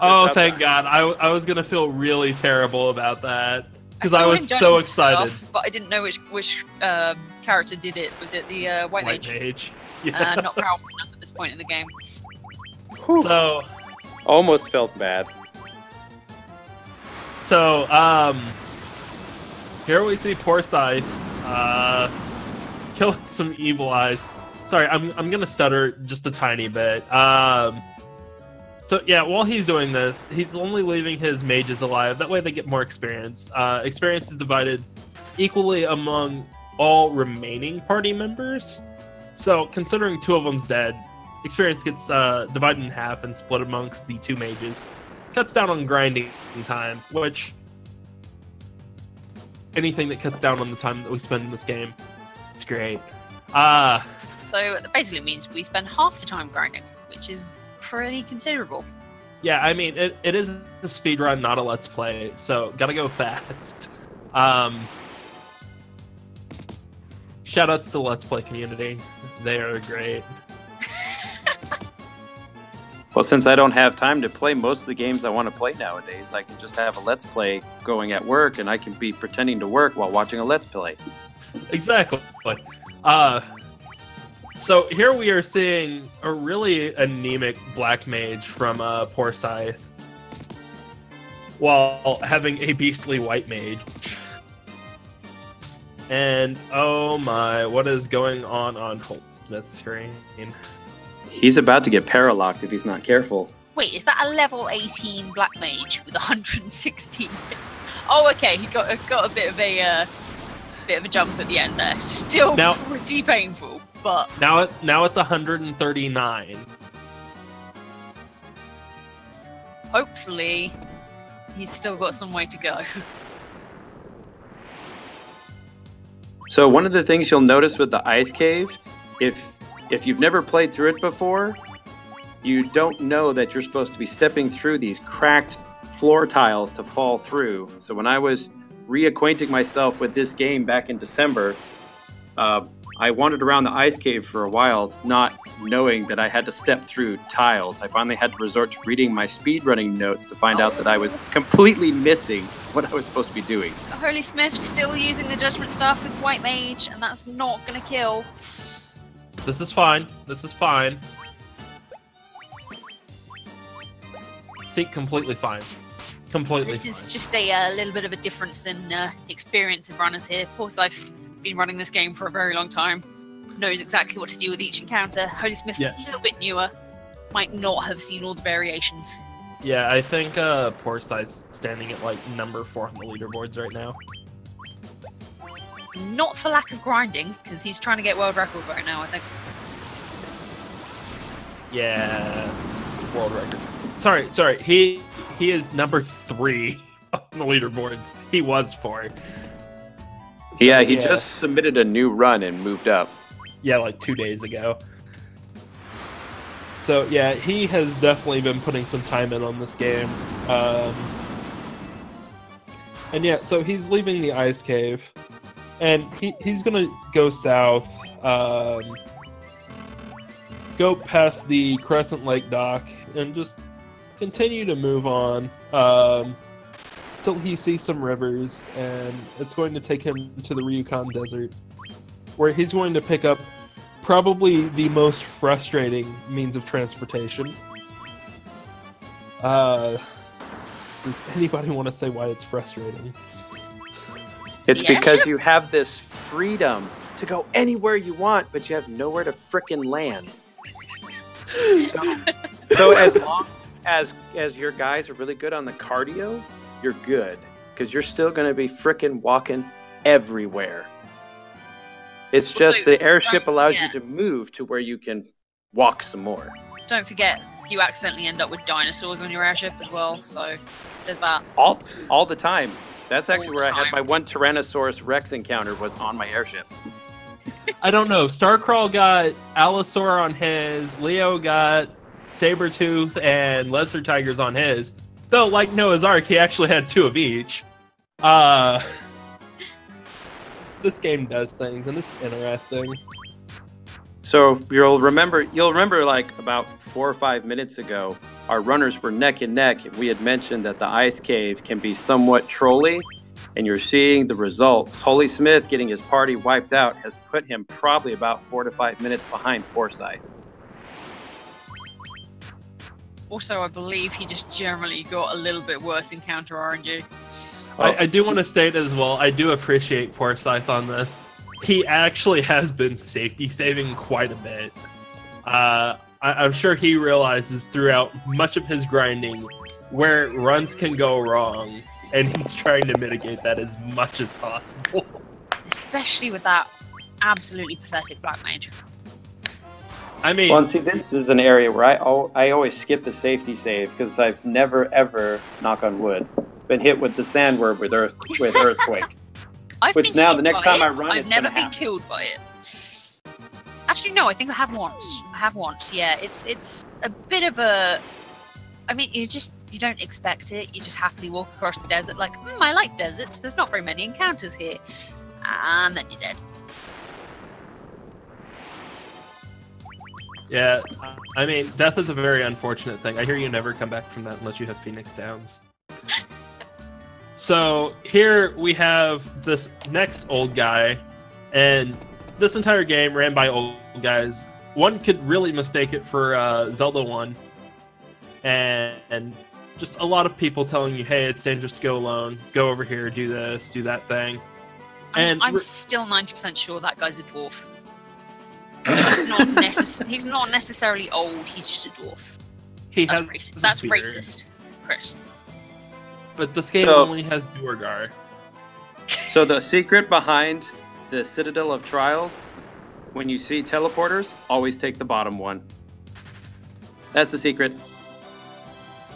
Oh, thank God. I was gonna feel really terrible about that. Because I was so excited. Stuff, but I didn't know which character did it. Was it the White Mage? Yeah. Not powerful enough at this point in the game. Whew. So... Almost felt bad. So, here we see Poorscythe killing some evil eyes. Sorry, I'm gonna stutter just a tiny bit. So yeah, while he's doing this, he's only leaving his mages alive. That way they get more experience. Experience is divided equally among all remaining party members. So considering 2 of them's dead, experience gets divided in half and split amongst the 2 mages. Cuts down on grinding time, which anything that cuts down on the time that we spend in this game, it's great. So that basically means we spend half the time grinding, which is pretty considerable. Yeah, I mean, it is a speed run, not a let's play, so gotta go fast. Shoutouts to the Let's Play community. They are great. Well, since I don't have time to play most of the games I want to play nowadays, I can just have a Let's Play going at work, and I can be pretending to work while watching a Let's Play. Exactly. So here we are seeing a really anemic black mage from Poorscythe, while having a beastly white mage. And oh my, what is going on HolySmith's screen? He's about to get paralocked if he's not careful. Wait, is that a level 18 black mage with 116 hit? Oh, okay, he got a bit of a jump at the end there. Still pretty painful, but now it's 139. Hopefully, he's still got some way to go. So one of the things you'll notice with the ice cave, if you've never played through it before, you don't know that you're supposed to be stepping through these cracked floor tiles to fall through. So when I was reacquainting myself with this game back in December, I wandered around the ice cave for a while, not knowing that I had to step through tiles. I finally had to resort to reading my speedrunning notes to find out that I was completely missing what I was supposed to be doing. HolySmith still using the judgment staff with white mage, and that's not gonna kill. This is fine. This is fine. See, completely fine. Completely. This is just a little bit of a difference in experience of runners here. Poorscythe been running this game for a very long time, knows exactly what to do with each encounter. HolySmith, a little bit newer, might not have seen all the variations. Yeah, I think Poorscythe's standing at like number 4 on the leaderboards right now. Not for lack of grinding, because he's trying to get world record right now, I think. Yeah, world record. Sorry. He is number 3 on the leaderboards. He was 4. So, yeah, he just submitted a new run and moved up. Yeah, like 2 days ago. So yeah, he has definitely been putting some time in on this game. And yeah, so he's leaving the ice cave. And he's gonna go south, go past the Crescent Lake dock, and just continue to move on till he sees some rivers, and it's going to take him to the Ryukon Desert, where he's going to pick up probably the most frustrating means of transportation. Does anybody want to say why it's frustrating? It's because you have this freedom to go anywhere you want, but you have nowhere to frickin' land. So as long as your guys are really good on the cardio, you're good. Because you're still going to be frickin' walking everywhere. It's just the airship allows you to move to where you can walk some more. Don't forget, you accidentally end up with dinosaurs on your airship as well, so there's that. All the time. That's actually where I had my one Tyrannosaurus Rex encounter, was on my airship. I don't know. Starcrawl got Allosaur on his, Leo got Sabretooth and Lesser Tigers on his. Though, like Noah's Ark, he actually had 2 of each. This game does things, and it's interesting. So you'll remember like about 4 or 5 minutes ago, our runners were neck and neck. We had mentioned that the ice cave can be somewhat trolly, and you're seeing the results. HolySmith getting his party wiped out has put him probably about 4 to 5 minutes behind Poorscythe. Also, I believe he just generally got a little bit worse encounter RNG. I do want to state as well, I do appreciate Poorscythe on this. He actually has been safety saving quite a bit. I'm sure he realizes throughout much of his grinding where runs can go wrong, and he's trying to mitigate that as much as possible. Especially with that absolutely pathetic black mage. I mean, well, see, this is an area where I always skip the safety save because I've never ever, knock on wood, been hit with the sandworm with earthquake. Which now the next time I run, I've never been killed by it. Actually, no, I think I have once. Yeah, it's a bit of a. I mean, you don't expect it. You just happily walk across the desert, like, I like deserts. There's not very many encounters here, and then you're dead. Yeah, I mean, death is a very unfortunate thing. I hear you never come back from that unless you have Phoenix Downs. So here we have this next old guy, and this entire game ran by old guys. One could really mistake it for Zelda 1, and just a lot of people telling you, hey, it's dangerous to go alone, go over here, do this, do that thing. And I'm still 90% sure that guy's a dwarf. He's not necessarily old, he's just a dwarf. That's racist, Chris. But this game only has Duergar. So the secret behind the Citadel of Trials, when you see teleporters, always take the bottom one. That's the secret.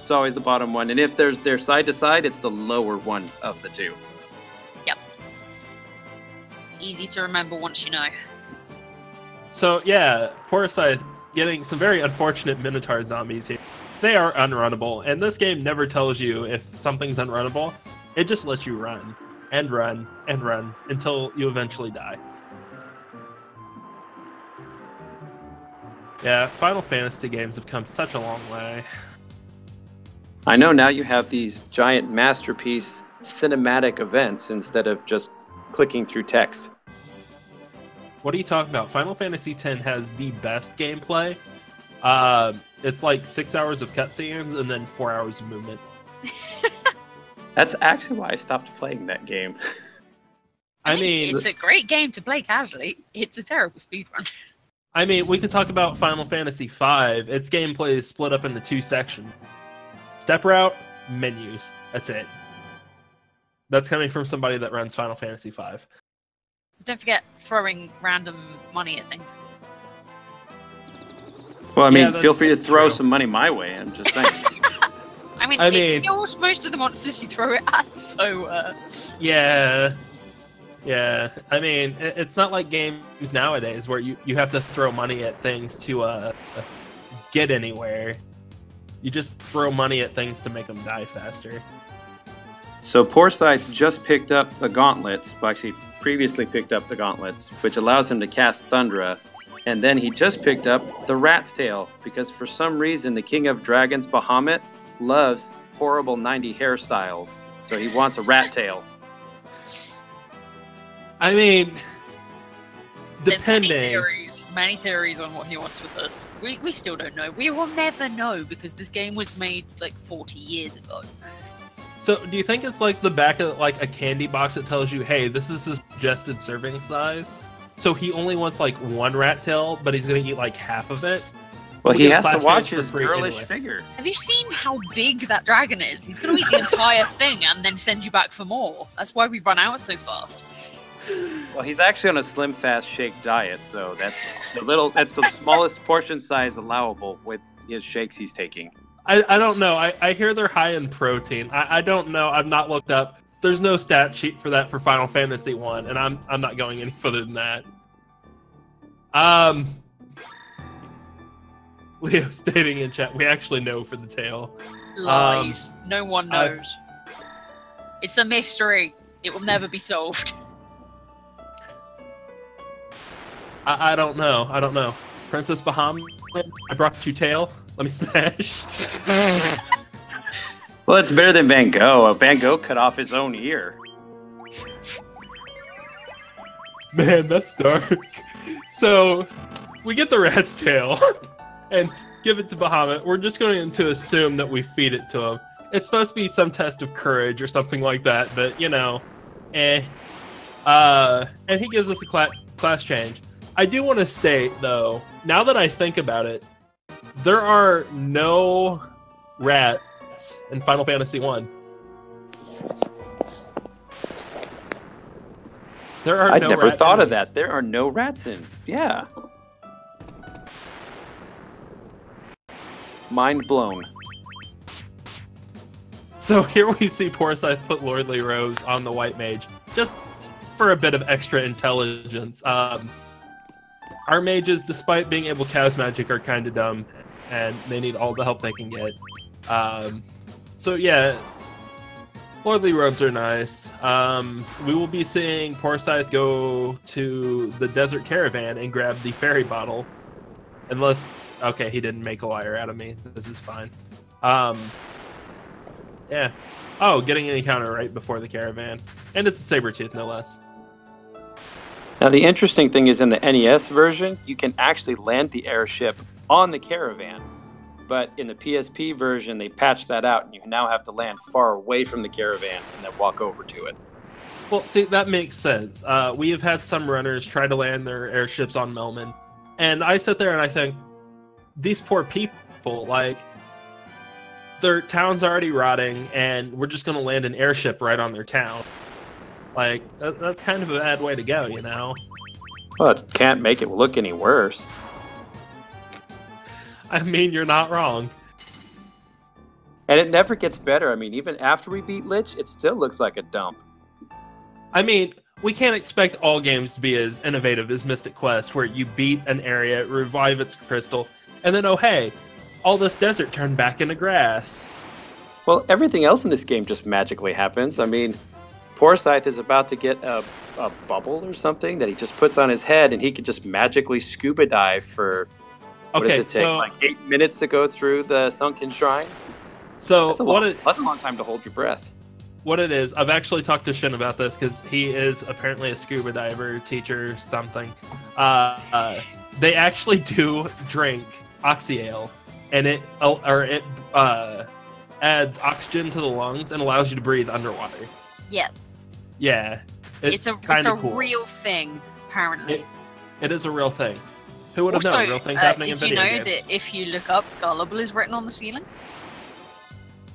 It's always the bottom one. And if they're side to side, it's the lower one of the two. Yep. Easy to remember once you know. So yeah, Poorscythe getting some very unfortunate Minotaur zombies here. They are unrunnable, and this game never tells you if something's unrunnable. It just lets you run, and run, and run, until you eventually die. Yeah, Final Fantasy games have come such a long way. I know now you have these giant masterpiece cinematic events instead of just clicking through text. What are you talking about? Final Fantasy X has the best gameplay. It's like 6 hours of cutscenes and then 4 hours of movement. That's actually why I stopped playing that game. I mean, it's a great game to play casually. It's a terrible speedrun. I mean, we could talk about Final Fantasy V. Its gameplay is split up into 2 sections. Step route, menus. That's it. That's coming from somebody that runs Final Fantasy V. Don't forget throwing random money at things. Well, I mean, feel free to throw some money my way. I'm just saying. I mean, it kills most of the monsters you throw it at, so... Yeah. Yeah. I mean, it's not like games nowadays where you have to throw money at things to get anywhere. You just throw money at things to make them die faster. So Poorscythe just picked up the gauntlets, well, actually previously picked up the gauntlets, which allows him to cast Thundra. And then he just picked up the Rat's Tail, because for some reason the King of Dragons, Bahamut, loves horrible 90 hairstyles. So he wants a rat tail. I mean, depending. There's many theories on what he wants with this. We still don't know. We will never know because this game was made like 40 years ago. So, do you think it's like the back of like a candy box that tells you, hey, this is his suggested serving size? So he only wants like 1 rat tail, but he's gonna eat like half of it? Well, he has to watch his girlish figure. Have you seen how big that dragon is? He's gonna eat the entire thing and then send you back for more. That's why we run out so fast. Well, he's actually on a slim fast shake diet, so that's the smallest portion size allowable with his shakes he's taking. I don't know. I hear they're high in protein. I don't know. I've not looked up. There's no stat sheet for that for Final Fantasy 1, and I'm not going any further than that. Leo stating in chat, we actually know for the tail. Lies. No one knows. It's a mystery. It will never be solved. I don't know. I don't know. Princess Bahamut, I brought you tail. Let me smash. Well, it's better than Van Gogh. Van Gogh cut off his own ear. Man, that's dark. So, we get the rat's tail and give it to Bahamut. We're just going to assume that we feed it to him. It's supposed to be some test of courage or something like that, but, you know, And he gives us a class change. I do want to state, though, now that I think about it, there are no rats in Final Fantasy 1. I never thought of that. There are no rats in. Yeah. Mind blown. So here we see Poorscythe put Lordly Rose on the White Mage, just for a bit of extra intelligence. Our mages, despite being able to cast magic, are kind of dumb, and they need all the help they can get. So yeah, Lordly Robes are nice. We will be seeing Poorscythe go to the Desert Caravan and grab the fairy bottle. Unless, okay, he didn't make a liar out of me. This is fine. Yeah. Oh, getting an encounter right before the caravan. And it's a Sabretooth, no less. Now, the interesting thing is in the NES version, you can actually land the airship on the caravan. But in the PSP version, they patched that out, and you now have to land far away from the caravan and then walk over to it. Well, see, that makes sense. We have had some runners try to land their airships on Melman, and I sit there and I think, these poor people, like, their town's already rotting, and we're just going to land an airship right on their town. Like, that's kind of a bad way to go, you know? Well, it can't make it look any worse. I mean, you're not wrong. And it never gets better. I mean, even after we beat Lich, it still looks like a dump. I mean, we can't expect all games to be as innovative as Mystic Quest, where you beat an area, revive its crystal, and then, oh hey, all this desert turned back into grass. Well, everything else in this game just magically happens. I mean, Poorscythe is about to get a bubble or something that he just puts on his head, and he could just magically scuba dive for, what does it take, like 8 minutes to go through the sunken shrine? So that's a long time to hold your breath. What it is, I've actually talked to Shin about this because he is apparently a scuba diver, teacher, something. They actually do drink Oxyale, and it adds oxygen to the lungs and allows you to breathe underwater. Yeah. Yeah. It's a cool. real thing, apparently. It is a real thing. Who would have Also, known real things happening in video did you know games? that if you look up, Gullible is written on the ceiling?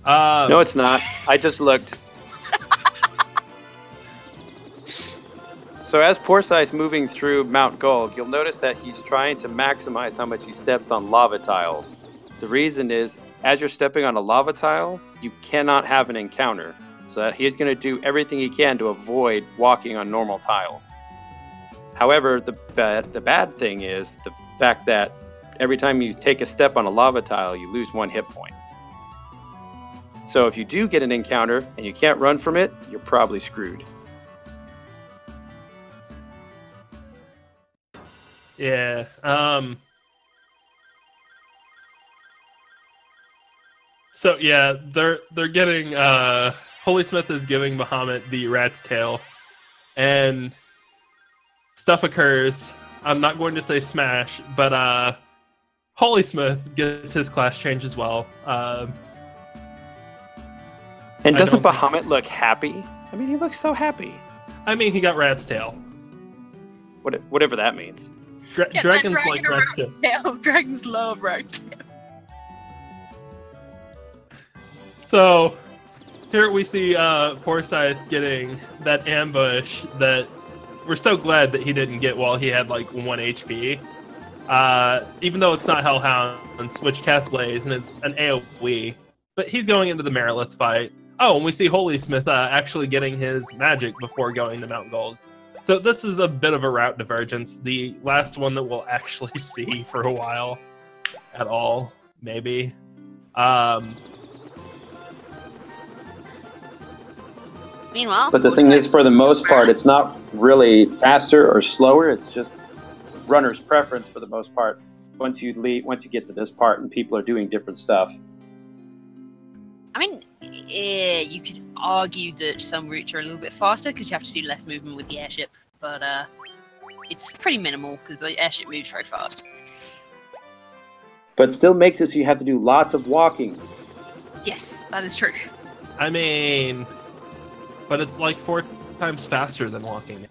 No, it's not. I just looked. So as Poorscythe's moving through Mount Gulg, you'll notice that he's trying to maximize how much he steps on lava tiles. The reason is, as you're stepping on a lava tile, you cannot have an encounter. So that he's going to do everything he can to avoid walking on normal tiles. However, the bad thing is the fact that every time you take a step on a lava tile, you lose 1 hit point. So if you do get an encounter and you can't run from it, you're probably screwed. Yeah. So yeah, they're getting HolySmith is giving Bahamut the rat's tail, and stuff occurs. I'm not going to say smash, but HolySmith gets his class change as well. And doesn't Bahamut look happy? I mean, he looks so happy. I mean, he got rat's tail. Whatever that means. Dragons like rat's tail. Dragons love rat's tail. So, here we see Poorscythe getting that ambush that we're so glad that he didn't get while he had like 1 HP. Even though it's not Hellhounds, which cast Blaze, and it's an AoE. But he's going into the Merilith fight. Oh, and we see HolySmith actually getting his magic before going to Mount Gold. So this is a bit of a route divergence. The last one that we'll actually see for a while at all, maybe. Meanwhile, but the thing is, for the most part, it's not really faster or slower. It's just runner's preference for the most part. Once you get to this part and people are doing different stuff. I mean, you could argue that some routes are a little bit faster because you have to do less movement with the airship, but it's pretty minimal because the airship moves very fast. But still makes it so you have to do lots of walking. Yes, that is true. I mean, but it's like 4 times faster than walking.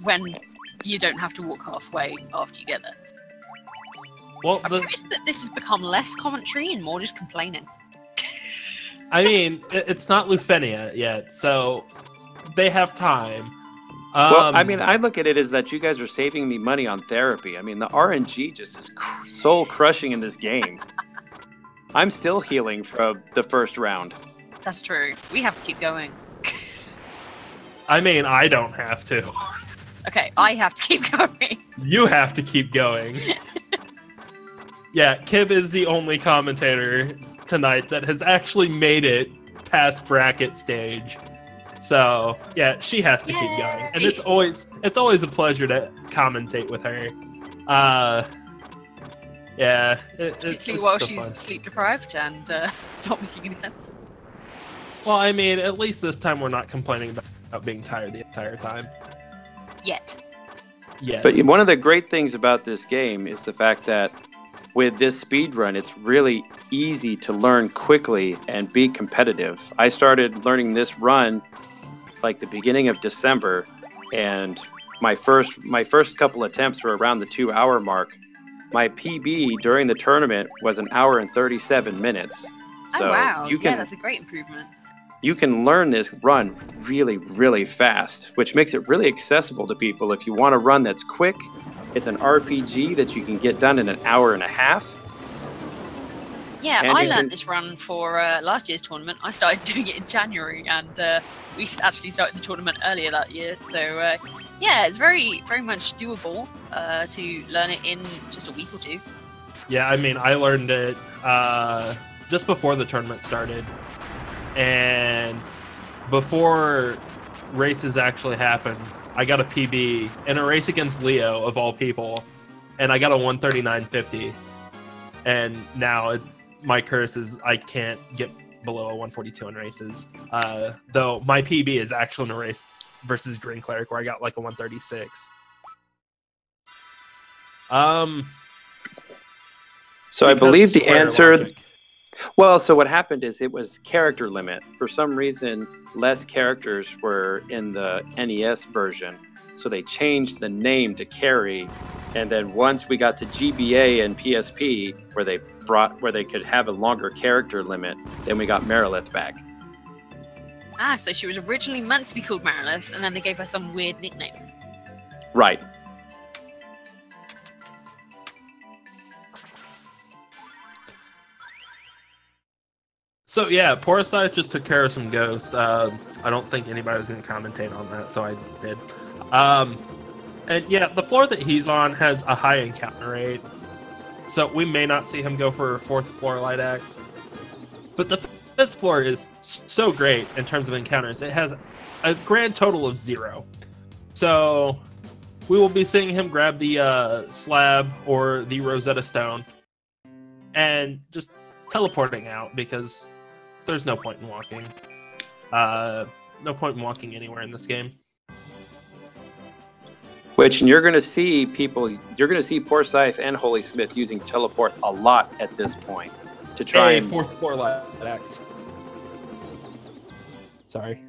When you don't have to walk halfway after you get there. Well, I've noticed that this has become less commentary and more just complaining. I mean, it's not Lufenia yet, so they have time. Well, I mean, I look at it as that you guys are saving me money on therapy. I mean, the RNG just is soul-crushing in this game. I'm still healing from the first round. That's true. We have to keep going. I mean, I don't have to. Okay, I have to keep going. You have to keep going. Yeah, Kib is the only commentator tonight that has actually made it past bracket stage. So, yeah, she has to keep going. And it's always a pleasure to commentate with her. Yeah. Particularly while she's sleep deprived and not making any sense. Well, I mean, at least this time we're not complaining about being tired the entire time. Yet. Yeah. But one of the great things about this game is the fact that with this speed run, it's really easy to learn quickly and be competitive. I started learning this run like the beginning of December, and my first couple attempts were around the 2-hour mark. My PB during the tournament was 1 hour and 37 minutes. So oh wow! yeah, that's a great improvement. You can learn this run really, really fast, which makes it really accessible to people. If you want a run that's quick, it's an RPG that you can get done in 1.5 hours. Yeah, I learned this run for last year's tournament. I started doing it in January, and we actually started the tournament earlier that year. So yeah, it's very, very much doable to learn it in just a week or two. Yeah, I mean, I learned it just before the tournament started. And before races actually happened, I got a PB in a race against Leo, of all people, and I got a 139.50. And now my curse is I can't get below a 142 in races. Though my PB is actually in a race versus Green Cleric where I got like a 136. So I believe the answer... Logic. Well, so what happened is it was character limit. For some reason, less characters were in the NES version, so they changed the name to Carry. And then once we got to GBA and PSP, where they could have a longer character limit, then we got Marilith back. Ah, so she was originally meant to be called Marilith, and then they gave her some weird nickname. Right. So yeah, Poorscythe just took care of some ghosts. I don't think anybody's going to commentate on that, so I did. And yeah, the floor that he's on has a high encounter rate, so we may not see him go for 4th floor light axe. But the 5th floor is so great in terms of encounters. It has a grand total of 0. So we will be seeing him grab the slab or the Rosetta Stone and just teleporting out because there's no point in walking. No point in walking anywhere in this game. Which, and you're going to see Poorscythe and HolySmith using teleport a lot at this point to try and 4th floor light axe. Sorry.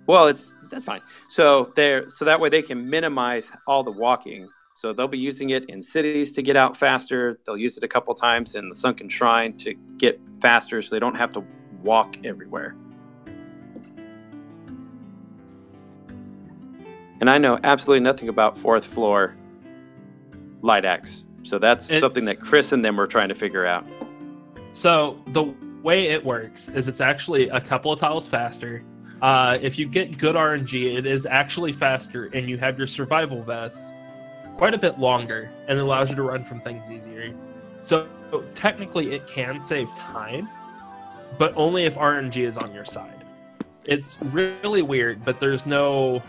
Well, that's fine. So that way they can minimize all the walking. So they'll be using it in cities to get out faster. They'll use it a couple times in the Sunken Shrine to get faster, so they don't have to walk everywhere. And I know absolutely nothing about 4th floor light axe. So that's something that Chris and them were trying to figure out. So the way it works is it's actually a couple of tiles faster. If you get good RNG, it is actually faster, and you have your survival vest quite a bit longer, and it allows you to run from things easier. So technically it can save time, but only if RNG is on your side. It's really weird, but there's no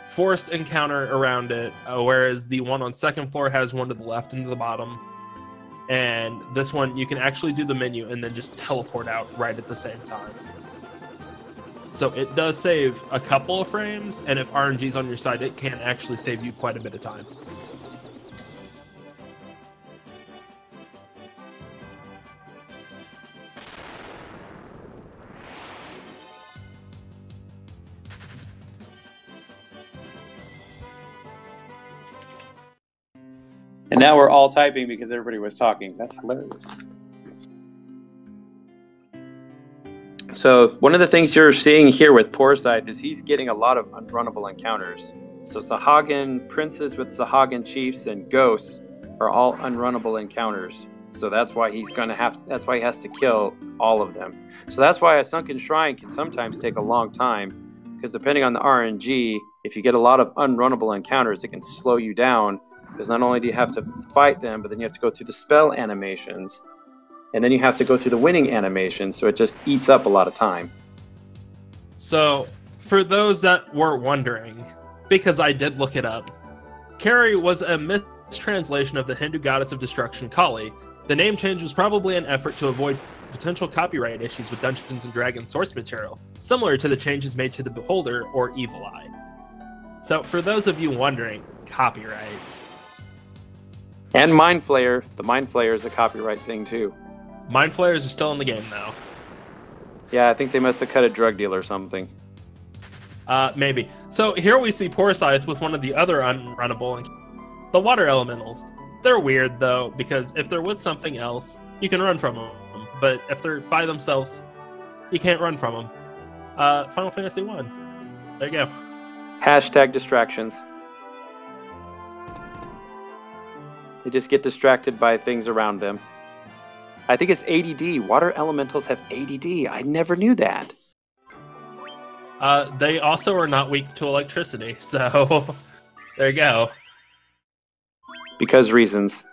forced encounter around it, whereas the one on 2nd floor has one to the left and to the bottom. And this one, you can actually do the menu and then just teleport out right at the same time. So it does save a couple of frames, and if RNG's on your side, it can actually save you quite a bit of time. And now we're all typing because everybody was talking. That's hilarious. So one of the things you're seeing here with Poorscythe is he's getting a lot of unrunnable encounters. So Sahagin, princes with Sahagin chiefs, and ghosts are all unrunnable encounters. So that's why he's going to have to, that's why he has to kill all of them. So that's why a Sunken Shrine can sometimes take a long time, because depending on the RNG, if you get a lot of unrunnable encounters, it can slow you down, because not only do you have to fight them, but then you have to go through the spell animations, and then you have to go through the winning animation, so it just eats up a lot of time. So, for those that were wondering, because I did look it up, Carrie was a mistranslation of the Hindu goddess of destruction, Kali. The name change was probably an effort to avoid potential copyright issues with Dungeons & Dragons source material, similar to the changes made to the Beholder or Evil Eye. So, for those of you wondering, copyright. And Mind Flayer. The Mind Flayer is a copyright thing, too. Mind Flayers are still in the game, though. Yeah, I think they must have cut a drug deal or something. Maybe. So, here we see Poorscythe with one of the other unrunnable, the water elementals. They're weird, though, because if they're with something else, you can run from them. But if they're by themselves, you can't run from them. Final Fantasy 1. There you go. Hashtag distractions. They just get distracted by things around them. I think it's ADD. Water elementals have ADD. I never knew that. They also are not weak to electricity, so there you go. Because reasons.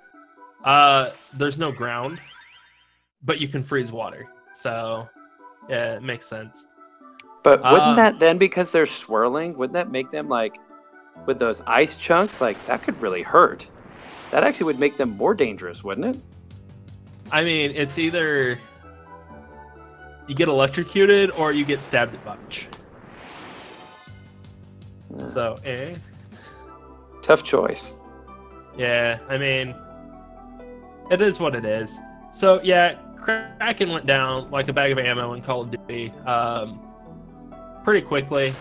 There's no ground, but you can freeze water. So, yeah, it makes sense. But wouldn't that then, because they're swirling, wouldn't that make them, like, with those ice chunks, like, that could really hurt? That actually would make them more dangerous, wouldn't it? I mean, it's either you get electrocuted or you get stabbed a bunch. So, Tough choice. Yeah, I mean, it is what it is. So, yeah, Kraken went down like a bag of ammo in Call of Duty pretty quickly.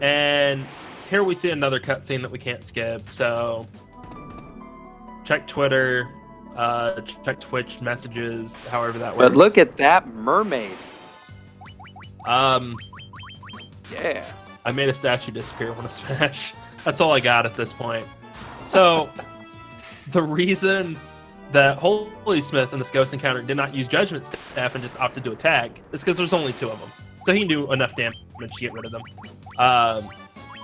And here we see another cutscene that we can't skip. So, check Twitter, check Twitch messages, however that works. But look at that mermaid. Yeah. I made a statue disappear when I smash. That's all I got at this point. So, the reason that HolySmith in this ghost encounter did not use Judgment Staff and just opted to attack is because there's only 2 of them. So he knew enough damage to get rid of them.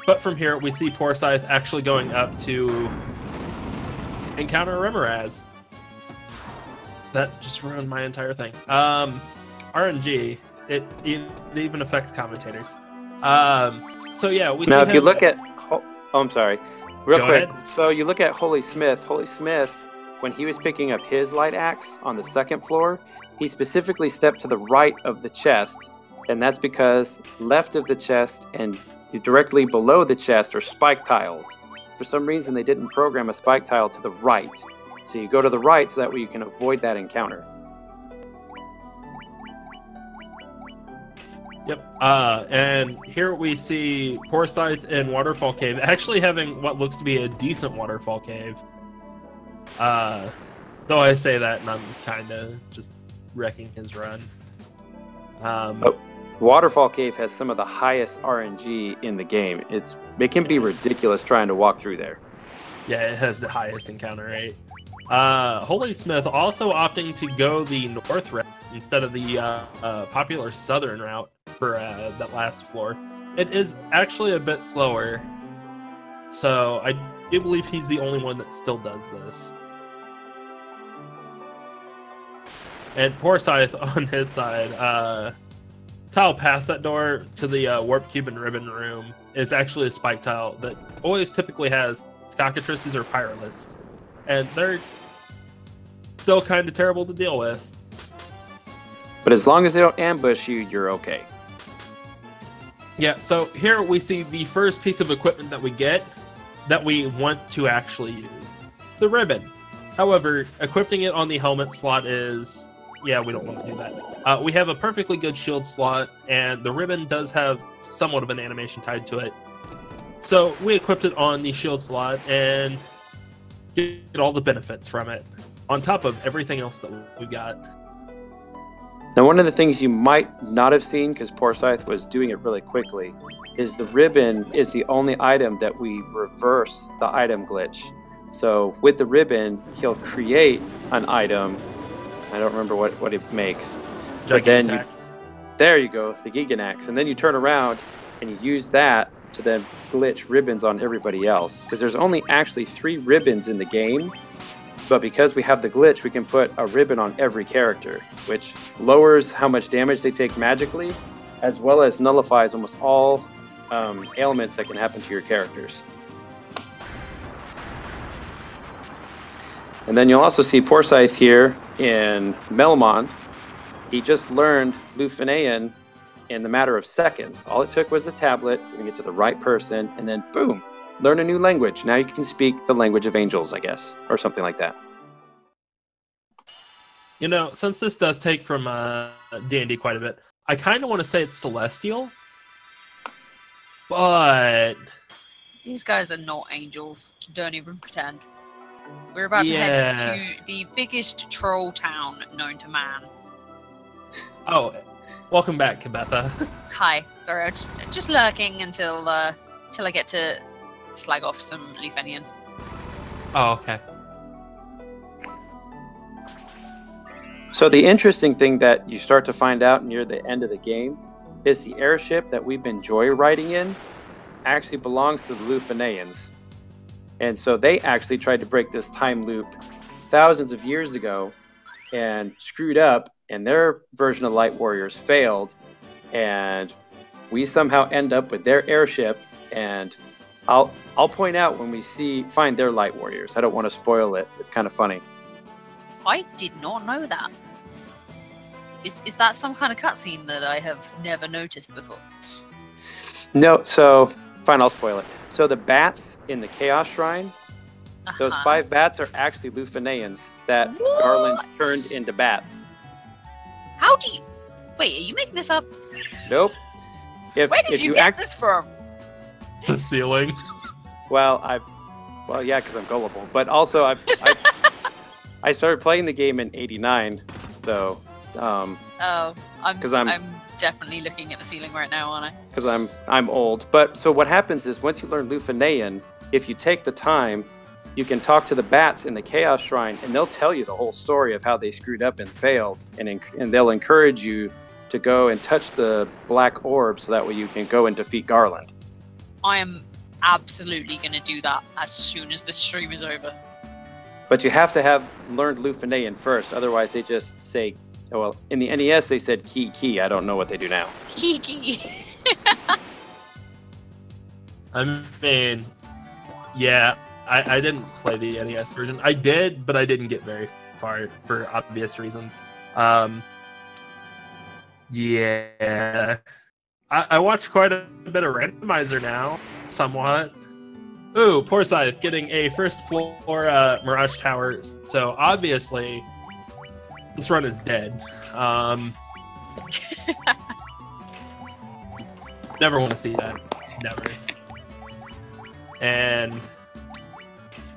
But from here, we see Poorscythe actually going up to encounter Remoraz. That just ruined my entire thing. RNG, it even affects commentators. So yeah, we now see if you look at, I'm sorry, real Go quick. ahead. So you look at HolySmith. HolySmith, when he was picking up his light axe on the 2nd floor, he specifically stepped to the right of the chest, and that's because left of the chest and directly below the chest are spike tiles. For some reason, they didn't program a spike tile to the right, so you go to the right so that way you can avoid that encounter. Yep. And here we see Poorscythe in Waterfall Cave actually having what looks to be a decent Waterfall Cave. Though I say that and I'm kind of just wrecking his run. Waterfall Cave has some of the highest RNG in the game. It can be ridiculous trying to walk through there. Yeah, it has the highest encounter rate. HolySmith also opting to go the north route instead of the popular southern route for that last floor. It is actually a bit slower, so I do believe he's the only one that still does this. And Poorscythe on his side, tile past that door to the Warp Cube and Ribbon room is actually a spike tile that always typically has cockatrices or pyralists, and they're still kind of terrible to deal with. But as long as they don't ambush you, you're okay. Yeah, so here we see the first piece of equipment that we get that we want to actually use. The ribbon. However, equipping it on the helmet slot is... yeah, we don't want to do that. We have a perfectly good shield slot, and the ribbon does have somewhat of an animation tied to it. So we equipped it on the shield slot and get all the benefits from it, on top of everything else that we got. Now, one of the things you might not have seen, because Poorscythe was doing it really quickly, is the ribbon is the only item that we reverse the item glitch. So with the ribbon, he'll create an item. I don't remember what it makes. But then there you go, the Giganax. And then you turn around and you use that to then glitch ribbons on everybody else. Because there's only actually 3 ribbons in the game. But because we have the glitch, we can put a ribbon on every character, which lowers how much damage they take magically, as well as nullifies almost all ailments that can happen to your characters. And then you'll also see Poorscythe here in Melmond. He just learned Lufenean in the matter of seconds. All it took was a tablet, giving it to the right person, and then boom, learn a new language. Now you can speak the language of angels, I guess, or something like that. You know, since this does take from D&D quite a bit, I kind of want to say it's Celestial, but... These guys are not angels. Don't even pretend. We're about to head to the biggest troll town known to man. Oh, welcome back, Kabetha. Hi. Sorry, I'm just lurking until I get to slag off some Lufenians. Oh, okay. So the interesting thing that you start to find out near the end of the game is the airship that we've been joyriding in actually belongs to the Lufeneans. And so they actually tried to break this time loop thousands of years ago and screwed up, and their version of Light Warriors failed, and we somehow end up with their airship, and I'll point out when we find their Light Warriors. I don't want to spoil it. It's kind of funny. I did not know that. Is that some kind of cutscene that I have never noticed before? No, so fine, I'll spoil it. So the bats in the Chaos Shrine, those 5 bats are actually Lufeneans that Garland turned into bats. How do you... Wait, are you making this up? Nope. Where did you get this from? The ceiling. Well, yeah, because I'm gullible. But also, I started playing the game in '89, though. I'm definitely looking at the ceiling right now, aren't I? Because I'm old. But so what happens is once you learn Lufenean, if you take the time, you can talk to the bats in the Chaos Shrine, and they'll tell you the whole story of how they screwed up and failed, and they'll encourage you to go and touch the black orb so that way you can go and defeat Garland. I am absolutely going to do that as soon as the stream is over. But you have to have learned Lufenean first, otherwise they just say, oh, well, in the NES they said key. I don't know what they do now. Key. I mean, yeah, I didn't play the NES version. I did, but I didn't get very far for obvious reasons. Yeah. I watched quite a bit of Randomizer now, somewhat. Ooh, Poorscythe getting a first floor Mirage Tower. So obviously, this run is dead. Never want to see that. Never. And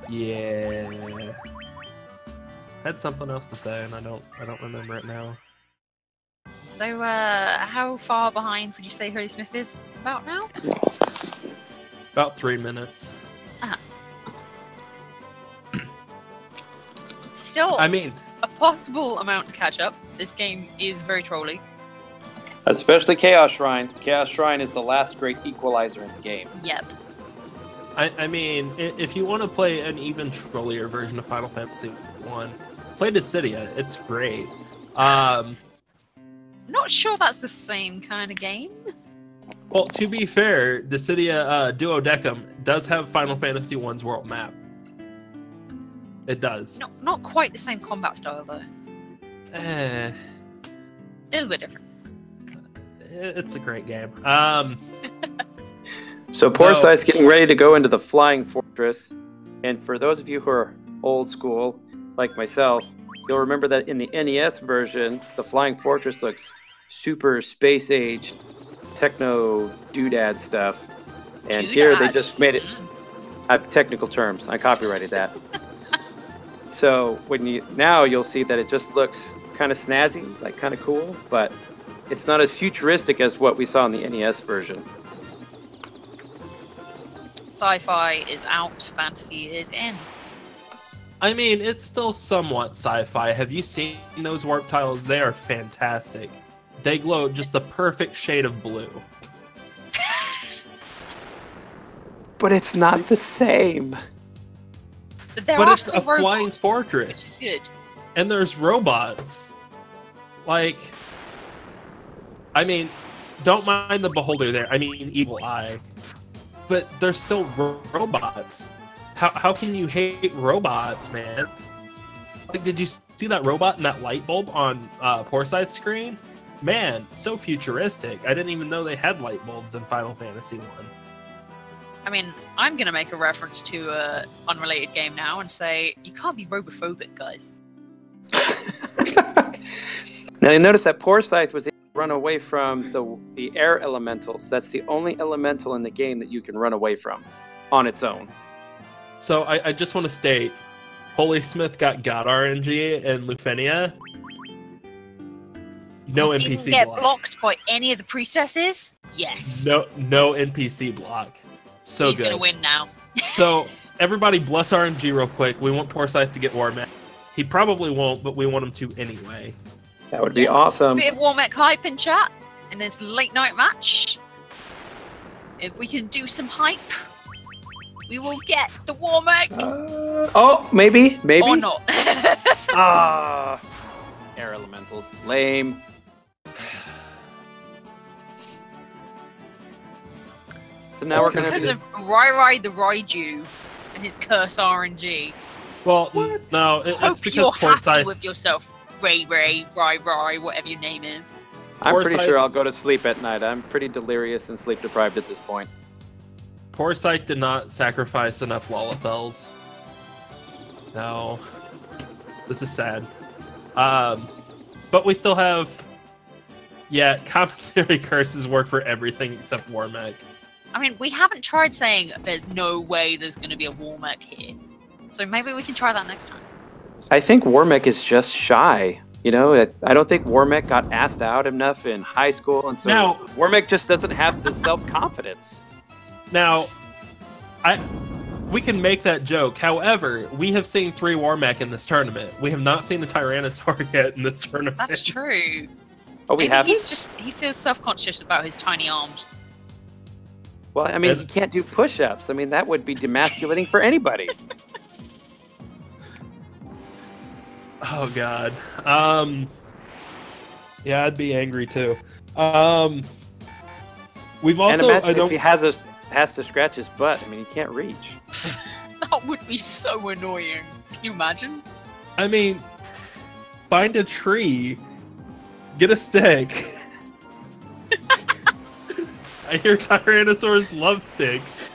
yeah, I had something else to say, and I don't remember it now. So, how far behind would you say HolySmith is about now? About 3 minutes. Still, I mean, a possible amount to catch up. This game is very trolly. Especially Chaos Shrine. Chaos Shrine is the last great equalizer in the game. Yep. I mean, if you want to play an even trollier version of Final Fantasy 1, play Dissidia. It's great. Not sure that's the same kind of game. Well, to be fair, Dissidia Duodecim does have Final Fantasy 1's world map. It does. Not quite the same combat style, though. A little bit different. It's a great game. So Poorscythe's getting ready to go into the Flying Fortress. And for those of you who are old school, like myself, you'll remember that in the NES version, the Flying Fortress looks super space-age, techno doodad stuff. And here they just made it... I have technical terms. I copyrighted that. So now you'll see that it just looks kind of snazzy, like kind of cool, but it's not as futuristic as what we saw in the NES version. Sci-fi is out, fantasy is in. I mean, it's still somewhat sci-fi. Have you seen those warp tiles? They are fantastic. They glow just the perfect shade of blue. But it's not the same. But it's a flying fortress. Good. And there's robots. Like, I mean, don't mind the beholder there. I mean, Evil Eye. But there's still robots. How can you hate robots, man? Like, did you see that robot and that light bulb on Poorscythe's screen? Man, so futuristic. I didn't even know they had light bulbs in Final Fantasy 1. I mean, I'm going to make a reference to an unrelated game now and say, you can't be robophobic, guys. Now you notice that Poorscythe was able to run away from the air elementals. That's the only elemental in the game that you can run away from on its own. So I just want to state, HolySmith got God RNG and Lufenia. No He NPC didn't get block. blocked by any of the priestesses? Yes. No NPC block. So He's good. going to win now. So everybody bless RNG real quick. We want Poorscythe to get Warmech. He probably won't, but we want him to anyway. That would be awesome. Bit of Warmech hype in chat in this late night match. If we can do some hype, we will get the Warmech. Oh, maybe. Or not. Air elementals. Lame. So now we're going because to... of Rai the Raiju and his curse RNG. Well, What? no, it's Hope because you're happy Poorscythe. with yourself, Rai, whatever your name is. I'm pretty Poorscythe- sure I'll go to sleep at night. I'm pretty delirious and sleep deprived at this point. Poorscythe did not sacrifice enough Lalafels. No. This is sad. But we still have... Yeah, commentary curses work for everything except Warmech. I mean, we haven't tried saying there's no way there's going to be a Warmech here. So maybe we can try that next time. I think Warmech is just shy. You know, I don't think Warmech got asked out enough in high school, and so Now- Warmech just doesn't have the self-confidence. Now, we can make that joke. However, we have seen 3 Warmech in this tournament. We have not seen a Tyrannosaur yet in this tournament. That's true. Oh, we Maybe have. he feels self-conscious about his tiny arms. Well, I mean, And- he can't do push-ups. I mean, that would be demasculating for anybody. Oh God. Yeah, I'd be angry too. We've And also imagine if he has to scratch his butt. I mean, he can't reach. That would be so annoying. Can you imagine? I mean, find a tree, get a stick. I hear Tyrannosaurs love sticks.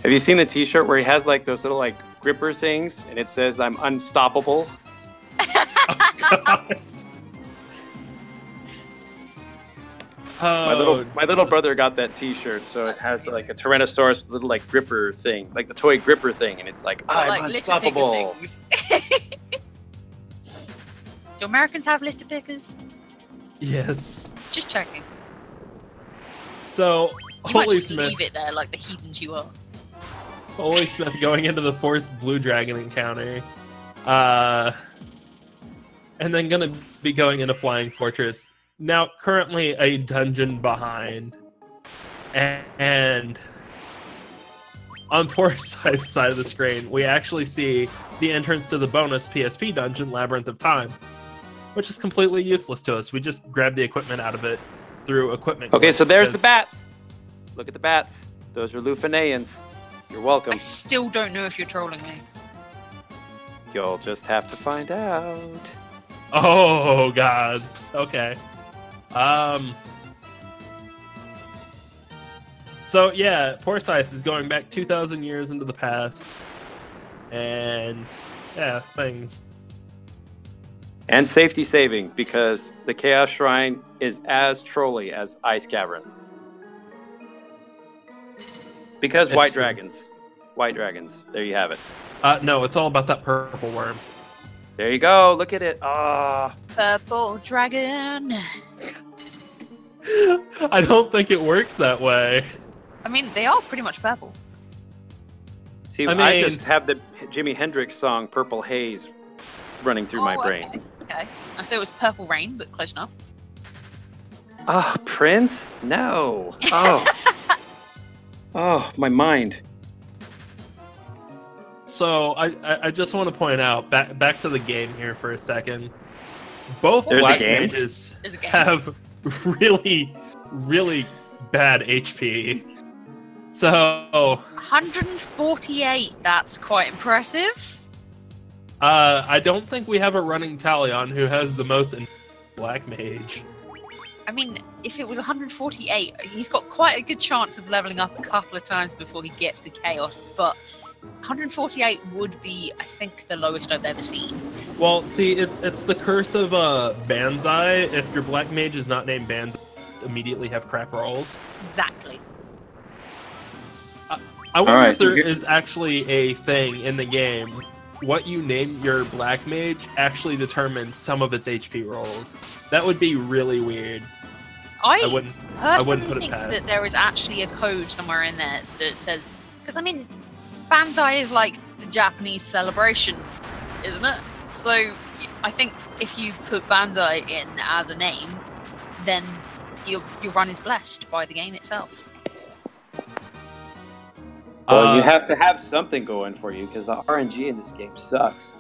Have you seen the T-shirt where he has like those little like gripper things, and it says "I'm unstoppable"? Oh, My little brother got that T-shirt, so it has like a Tyrannosaurus with a little like gripper thing, like the toy gripper thing, and it's like I'm Like unstoppable. litter picker things. Do Americans have litter pickers? yes. Just checking. So, You might just HolySmith, leave it there like the heathens you are. HolySmith going into the Force Blue Dragon encounter. And then gonna be going into Flying Fortress. Now, currently a dungeon behind. And on Poorscythe's side of the screen, we actually see the entrance to the bonus PSP dungeon, Labyrinth of Time, which is completely useless to us. We just grab the equipment out of it through equipment. Okay, so there's because- the bats. Look at the bats. Those are Lufeneans. You're welcome. I still don't know if you're trolling me. You'll just have to find out. Oh God. Okay. So yeah, Poorscythe is going back 2,000 years into the past, and yeah, things. And safety saving, because the Chaos Shrine is as trolly as Ice Cavern. Because It's White true. Dragons. White Dragons. There you have it. No, it's all about that purple worm. There you go. Look at it. Ah. Purple dragon. I don't think it works that way. I mean, they are pretty much purple. See, I I mean- just have the Jimi Hendrix song "Purple Haze" running through my brain. Okay. I thought it was purple rain, but close enough. Oh, Prince? No. Oh. Oh, my mind. So I just want to point out back to the game here for a second. Both There's a Black game? Mages There's a game. have really bad HP. So 148. That's quite impressive. I don't think we have a running tally on who has the most black mage. I mean, if it was 148, he's got quite a good chance of leveling up a couple of times before he gets to Chaos, but 148 would be, I think, the lowest I've ever seen. Well, see, it's the curse of Banzai. If your black mage is not named Banzai, immediately have crap rolls. Exactly. I wonder if there is actually a thing in the game. What you name your black mage actually determines some of its HP rolls. That would be really weird. I wouldn't put it think past. that there is actually a code somewhere in there that says, because I mean, Banzai is like the Japanese celebration, isn't it? So I think if you put Banzai in as a name, then your run is blessed by the game itself. Well, you have to have something going for you because the RNG in this game sucks.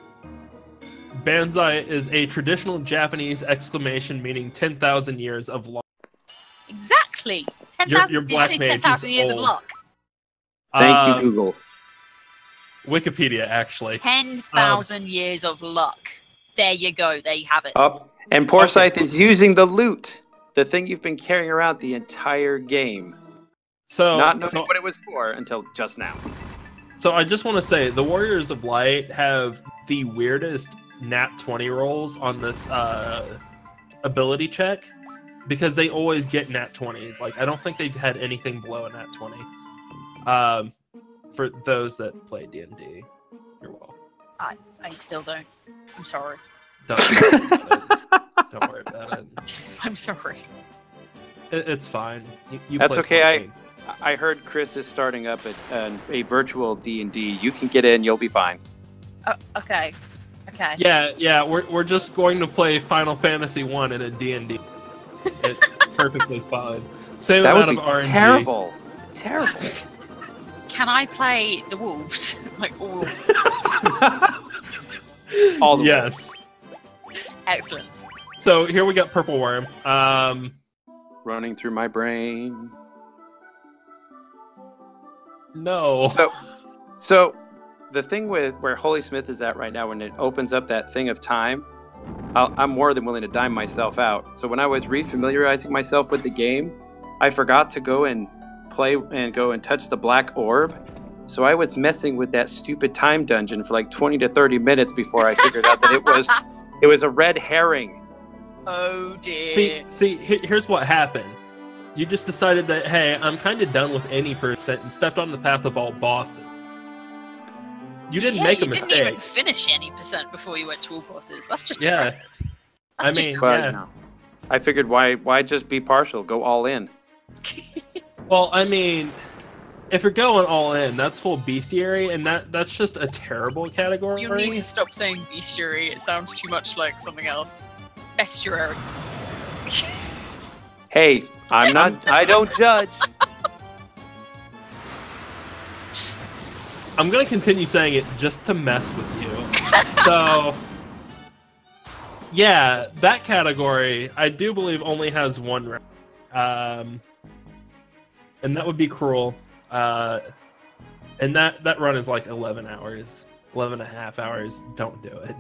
Banzai is a traditional Japanese exclamation meaning 10,000 years of luck. Exactly. 10,000 years of luck. Thank you, Google. Wikipedia, actually. 10,000 years of luck. There you go. There you have it. And Poorscythe is using the loot, the thing you've been carrying around the entire game. Not knowing what it was for until just now. So I just want to say, the Warriors of Light have the weirdest nat 20 rolls on this ability check, because they always get nat 20s. Like, I don't think they've had anything below a nat 20. For those that play D&D, you're well. I still don't. I'm sorry. Don't worry about it. I'm sorry. It's fine. You That's play okay. 14. I heard Chris is starting up a virtual D&D. You can get in. You'll be fine. Okay. Okay. Yeah. We're just going to play Final Fantasy 1 in a D&D. It's perfectly fine. Same that amount would of be RNG. Terrible. Can I play the wolves? Like all of them? All the yes. Excellent. So here we got Purple Worm. Running through my brain. No. So the thing with where HolySmith is at right now, when it opens up that thing of time, I'm more than willing to dime myself out. So when I was refamiliarizing myself with the game, I forgot to go and play and go and touch the black orb. So I was messing with that stupid time dungeon for like 20 to 30 minutes before I figured out that it was a red herring. Oh dear. See, here's what happened. You just decided that, hey, I'm kind of done with any percent and stepped on the path of all bosses. You didn't make a mistake. You didn't even finish any percent before you went to all bosses. That's just impressive. I figured why just be partial? Go all in. Well, I mean, if you're going all in, that's full bestiary, and that's just a terrible category. You need to stop saying bestiary. It sounds too much like something else. Estuary. Hey, I don't judge. I'm going to continue saying it just to mess with you. So, yeah, that category, I do believe only has one round. And that would be Cruel. And that run is like 11 hours. 11 and a half hours. Don't do it.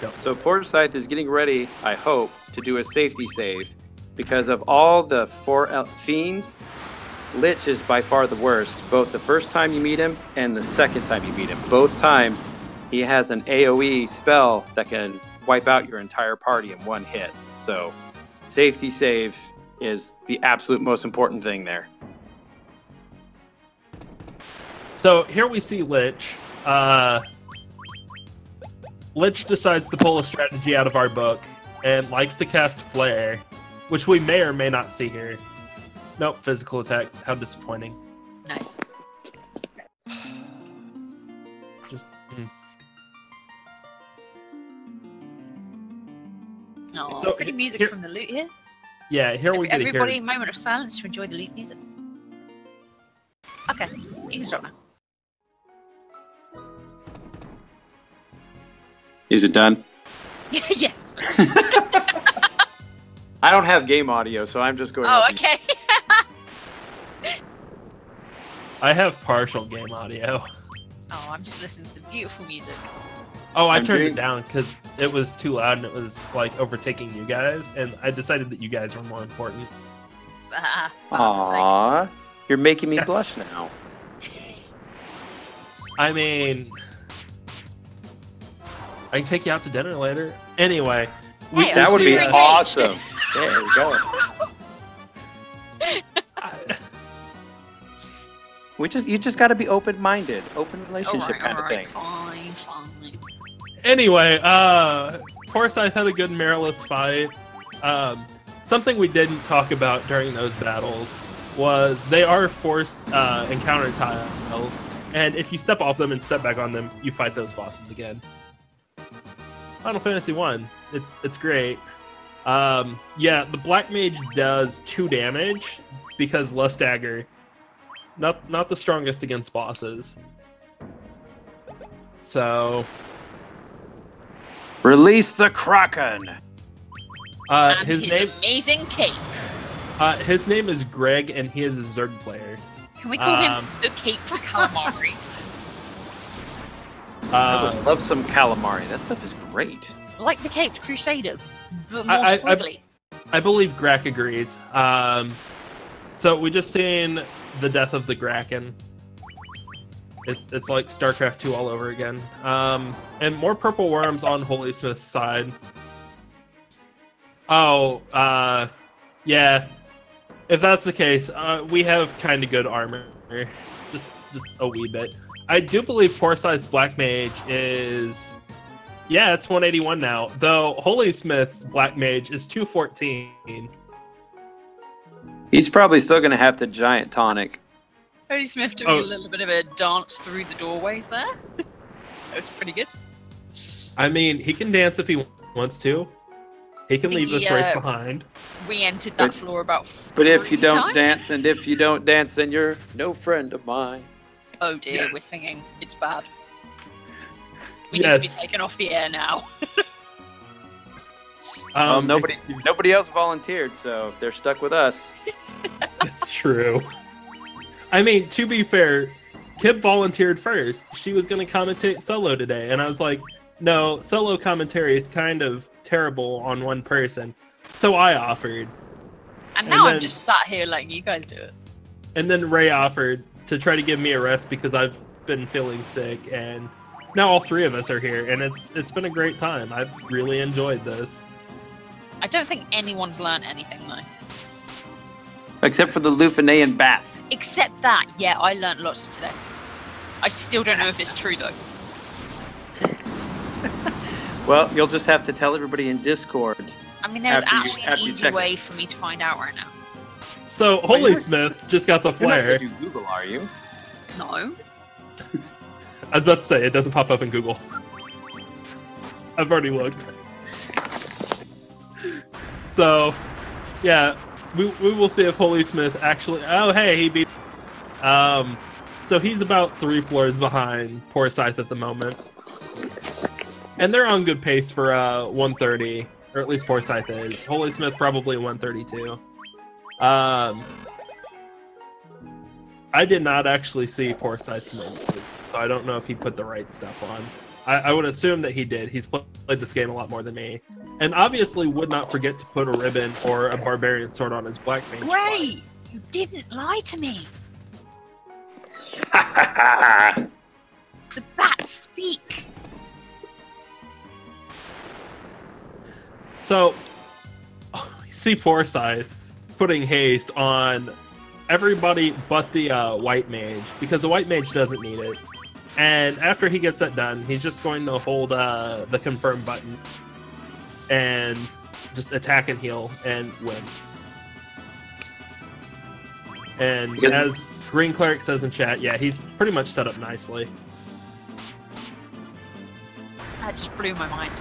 Don't. So Poorscythe is getting ready, I hope, to do a safety save. Because of all the four fiends, Lich is by far the worst. Both the first time you meet him and the second time you meet him. Both times, he has an AoE spell that can wipe out your entire party in one hit. So, safety save is the absolute most important thing there. So, here we see Lich. Lich decides to pull a strategy out of our book and likes to cast Flare, which we may or may not see here. Nope, physical attack. How disappointing. Nice. Just. Oh, So, pretty music here- from the loot here. Yeah, here we get Everybody, here. moment of silence to enjoy the loot music. Okay, you can start now. Is it done? Yes, it's finished. I don't have game audio, so I'm just going. Oh, okay. I have partial game audio. Oh, I'm just listening to the beautiful music. Oh, I turned it down because it was too loud and it was like overtaking you guys, and I decided that you guys were more important. Aww, you're making me blush now. I mean, I can take you out to dinner later. Anyway, that would be awesome. There you go. You just got to be open-minded, open relationship kind of thing. Fine. Anyway, Poorscythe had a good Merilith fight. Something we didn't talk about during those battles was they are forced encounter tiles, and if you step off them and step back on them, you fight those bosses again. Final Fantasy 1, it's great. Yeah, the Black Mage does 2 damage because Lust Dagger, not the strongest against bosses. So release the Kraken. And his name amazing cape. His name is Greg, and he is a Zerg player. Can we call him the Caped Calamari? I would love some calamari. That stuff is great. Like the Caped Crusader, but more squiggly. I believe Grak agrees. So we just seen the death of the Kraken. It's like StarCraft 2 all over again. And more purple worms on HolySmith's side. Oh, yeah. If that's the case, we have kind of good armor. Just a wee bit. I do believe Poorscythe's Black Mage is... Yeah, it's 181 now. Though HolySmith's Black Mage is 214. He's probably still going to have to giant tonic. HolySmith doing a little bit of a dance through the doorways there. That's pretty good. I mean, he can dance if he wants to. He can leave this race behind. Re-entered that floor about 3 But if you don't times. dance, and if you don't dance, then you're no friend of mine. Oh dear, Yes. we're singing. It's bad. We need to be taken off the air now. Nobody else volunteered, so they're stuck with us. That's true. I mean, to be fair, Kip volunteered first. She was going to commentate solo today, and I was like, no, solo commentary is kind of terrible on one person. So I offered. And now I'm just sat here letting you guys do it. And then Ray offered to try to give me a rest because I've been feeling sick, and now all 3 of us are here, and it's been a great time. I've really enjoyed this. I don't think anyone's learned anything though. Except for the Lufenean bats. Except that, yeah, I learned lots today. I still don't know if it's true though. Well, you'll just have to tell everybody in Discord. I mean, there's actually an easy way for me to find out right now. So, HolySmith just got the flare. You're not gonna do Google, are you? No. I was about to say, it doesn't pop up in Google. I've already looked. So, yeah, we will see if HolySmith actually... Oh, hey, he beat... So he's about 3 floors behind Poorscythe at the moment. And they're on good pace for 130, or at least Poorscythe is. HolySmith probably 132. I did not actually see Poorscythe's moves, so I don't know if he put the right stuff on. I would assume that he did. He's played this game a lot more than me. And obviously would not forget to put a ribbon or a barbarian sword on his Black Mage. Ray! You didn't lie to me! The bats speak! So, you see Poorscythe putting haste on everybody but the White Mage, because the White Mage doesn't need it. And after he gets that done, he's just going to hold the confirm button and just attack and heal and win. And as Green Cleric says in chat, yeah, he's pretty much set up nicely. That just blew my mind.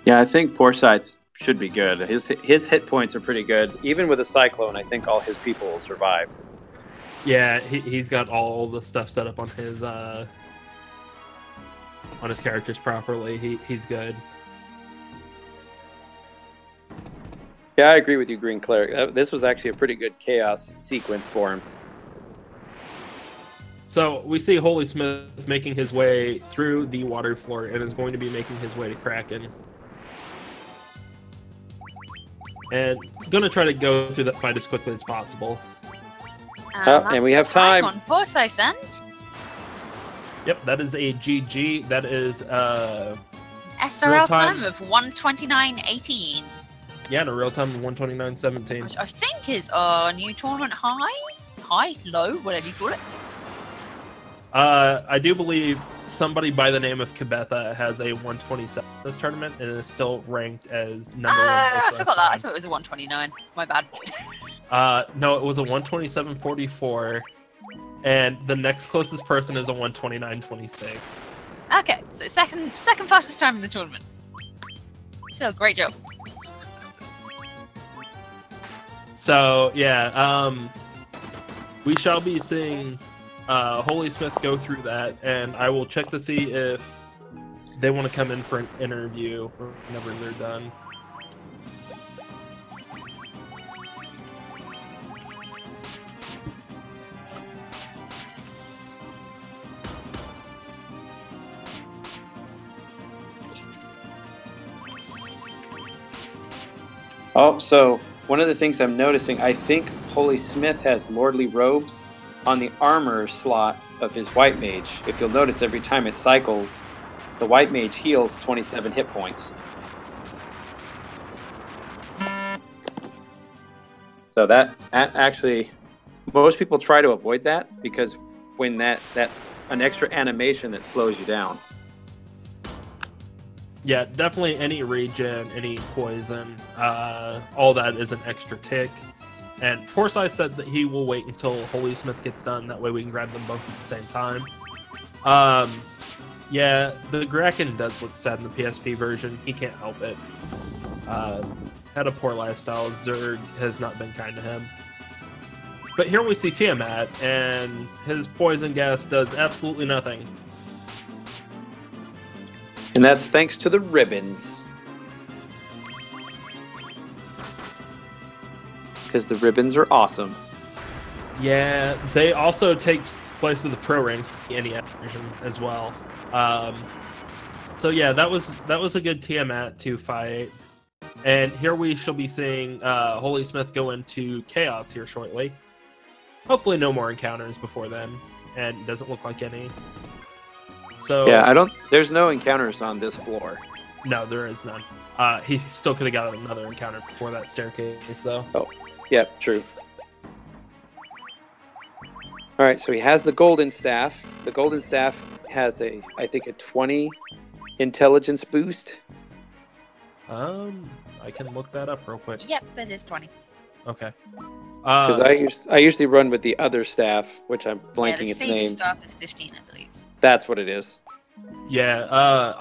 Yeah, I think Poorscythe should be good. His hit points are pretty good. Even with a Cyclone, I think all his people will survive. Yeah, he's got all the stuff set up on his characters properly. He's good. Yeah, I agree with you, Green Cleric. This was actually a pretty good chaos sequence for him. So we see HolySmith making his way through the water floor and is going to be making his way to Kraken. And going to try to go through that fight as quickly as possible. And we have time. On Poorscythe's end. Yep, that is a GG. That is SRL time of 1:29:18. Yeah, and a real time of 1:29:17. Which I think is our new tournament high, low, whatever you call it. I do believe somebody by the name of Kibetha has a 127 this tournament and is still ranked as number 1. I forgot that. I thought it was a 129. My bad. No, it was a 127.44, and the next closest person is a 129.26. Okay, so second fastest time in the tournament. Still, great job. So yeah, we shall be seeing HolySmith go through that, and I will check to see if they want to come in for an interview whenever they're done. Oh, so one of the things I'm noticing, I think HolySmith has lordly robes on the armor slot of his white mage. If you'll notice, every time it cycles, the white mage heals 27 hit points. So that actually, most people try to avoid that because when that's an extra animation that slows you down. Yeah, definitely any regen, any poison, all that is an extra tick. And Poorscythe said that he will wait until HolySmith gets done. That way we can grab them both at the same time. Yeah, the Kraken does look sad in the PSP version. He can't help it. Had a poor lifestyle. Zerg has not been kind to him. But here we see Tiamat, and his poison gas does absolutely nothing. And that's thanks to the ribbons. Because the ribbons are awesome. Yeah, they also take place of the pro rank for the NES version as well. So yeah, that was a good Tiamat to fight. And here we shall be seeing HolySmith go into Chaos here shortly. Hopefully no more encounters before then, and it doesn't look like any. So yeah, there's no encounters on this floor. No, there is none. He still could have got another encounter before that staircase, though. Oh, yep, true. All right, so he has the golden staff. The golden staff has I think a 20 intelligence boost. I can look that up real quick. Yep, it is 20. Okay. Because I usually run with the other staff, which I'm blanking its name. The Sage's staff is 15, I believe. That's what it is. Yeah,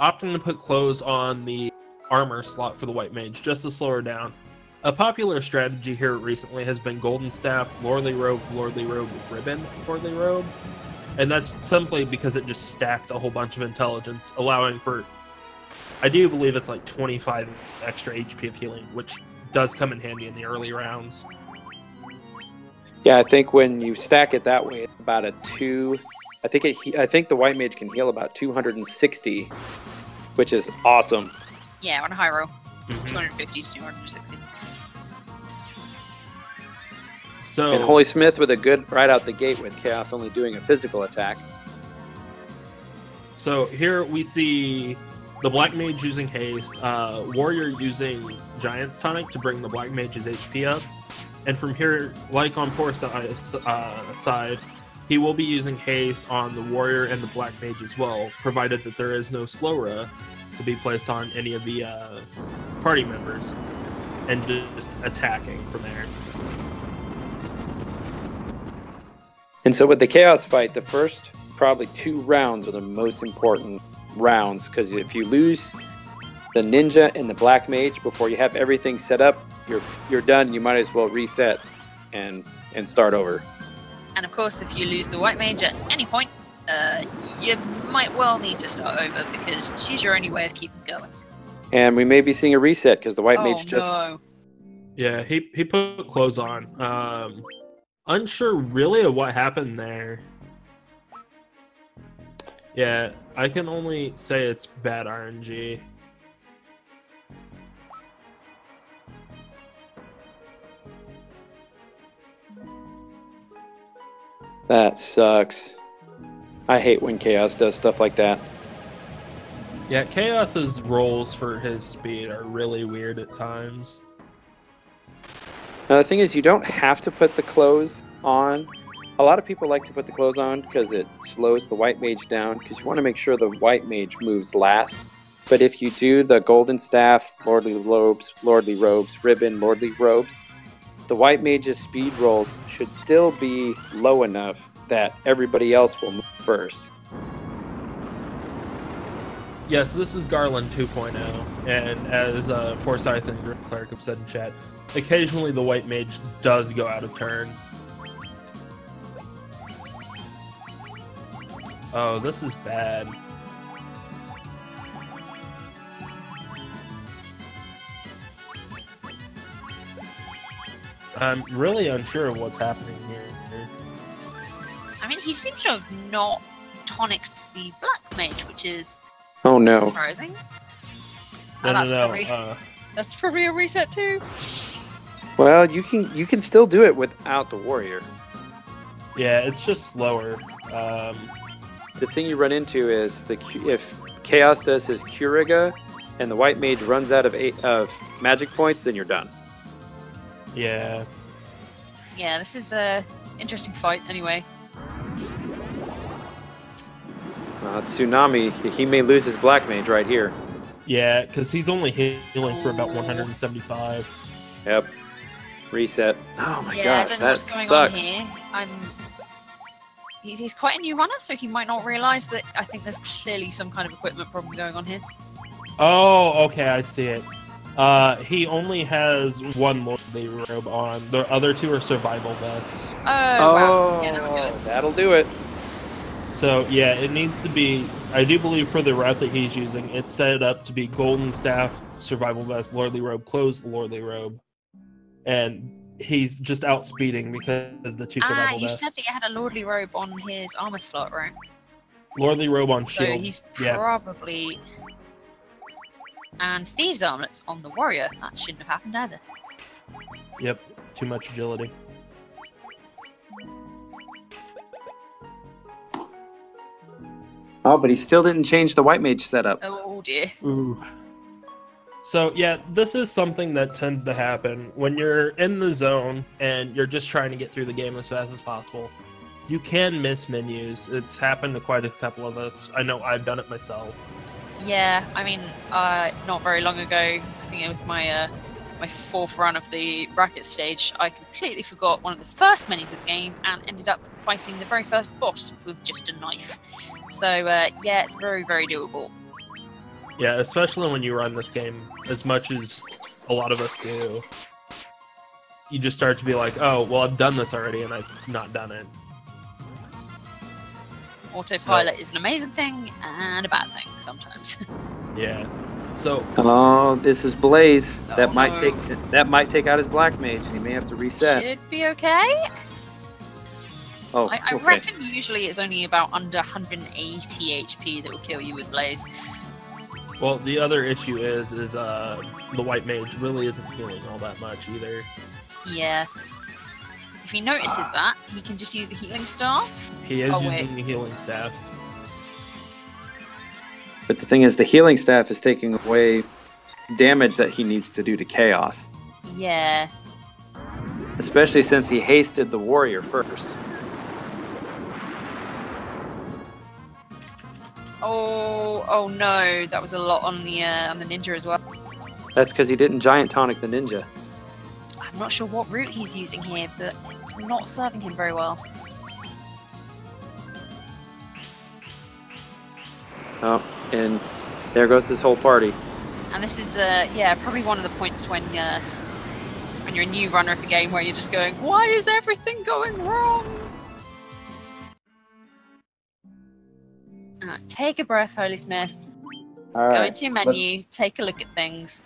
opting to put clothes on the armor slot for the white mage just to slow her down. A popular strategy here recently has been golden staff, lordly robe, ribbon, lordly robe. And that's simply because it just stacks a whole bunch of intelligence, allowing for, I do believe it's like 25 extra HP of healing, which does come in handy in the early rounds. Yeah, I think when you stack it that way, it's about a 2. I think the white mage can heal about 260, which is awesome. Yeah, on a high roll. 250 to 260. So, and HolySmith with a good right out the gate with Chaos only doing a physical attack. So here we see the Black Mage using haste, Warrior using Giant's Tonic to bring the Black Mage's HP up. And from here, like on Poorscythe's side, he will be using haste on the Warrior and the Black Mage as well, provided that there is no Slowra to be placed on any of the party members, and just attacking from there. And so with the Chaos fight, the first probably 2 rounds are the most important rounds, because if you lose the Ninja and the Black Mage before you have everything set up, you're done. You might as well reset and start over. And of course, if you lose the white mage at any point, you might well need to start over because she's your only way of keeping going. And we may be seeing a reset because the white mage just... No. Yeah, he put clothes on. Unsure really of what happened there. Yeah, I can only say it's bad RNG. That sucks. I hate when Chaos does stuff like that. Yeah, Chaos's rolls for his speed are really weird at times. Now, the thing is, you don't have to put the clothes on. A lot of people like to put the clothes on because it slows the white mage down, because you want to make sure the white mage moves last. But if you do the golden staff, lordly robes, ribbon, lordly robes, the white mage's speed rolls should still be low enough that everybody else will move first. Yes, this is Garland 2.0, and as Poorscythe and Grim Cleric have said in chat, occasionally the white mage does go out of turn. Oh, this is bad. I'm really unsure of what's happening here. I mean, he seems to have not tonicked the black mage, which is Oh no. surprising. No. That's probably a reset too. Well, you can still do it without the warrior. Yeah, it's just slower. The thing you run into is if Chaos does his Curiga and the white mage runs out of magic points, then you're done. Yeah. Yeah, this is a interesting fight anyway. Tsunami, he may lose his black mage right here. Yeah, because he's only healing for about 175. Yep. Reset. Oh my Yeah, gosh, I don't know that what's going sucks. on here. He's quite a new runner, so he might not realise that I think there's clearly some kind of equipment problem going on here. Oh, okay, I see it. He only has one lordly robe on. The other two are survival vests. Oh, wow. Yeah, that'll do it. That'll do it. So yeah, it needs to be. I do believe for the route that he's using, it's set up to be golden staff, survival vest, lordly robe, closed lordly robe, and he's just outspeeding because the two survival you vests. said that he had a lordly robe on his armor slot, right? Lordly robe on So shield. he's Yeah. probably... And thieves armlets on the warrior. That shouldn't have happened either. Yep. Too much agility. Oh, but he still didn't change the white mage setup. Oh dear. Ooh. So yeah, this is something that tends to happen when you're in the zone and you're just trying to get through the game as fast as possible. You can miss menus. It's happened to quite a couple of us. I know I've done it myself. Yeah, I mean, not very long ago, I think it was my my fourth run of the bracket stage, I completely forgot one of the first menus of the game and ended up fighting the very first boss with just a knife. So yeah, it's very, very doable. Yeah, especially when you run this game as much as a lot of us do. You just start to be like, oh, well, I've done this already and I've not done it. Autopilot is an amazing thing and a bad thing sometimes. Yeah. So Oh, this is Blaze. Oh, That might no. take out his black mage, and he may have to reset. Should be okay. Oh, I okay. reckon usually it's only about under 180 HP that will kill you with Blaze. well, the other issue is the white mage really isn't healing all that much either. Yeah. If he notices that, he can just use the healing staff. He is Oh, using wait. the healing staff. But the thing is, the healing staff is taking away damage that he needs to do to Chaos. Yeah. Especially since he hasted the warrior first. Oh no, that was a lot on the ninja as well. That's because he didn't giant tonic the ninja. I'm not sure what route he's using here, but it's not serving him very well. Oh, and there goes his whole party. And this is yeah, probably one of the points when you're a new runner of the game where you're just going, why is everything going wrong? Take a breath, HolySmith. All Go right. into your menu, take a look at things.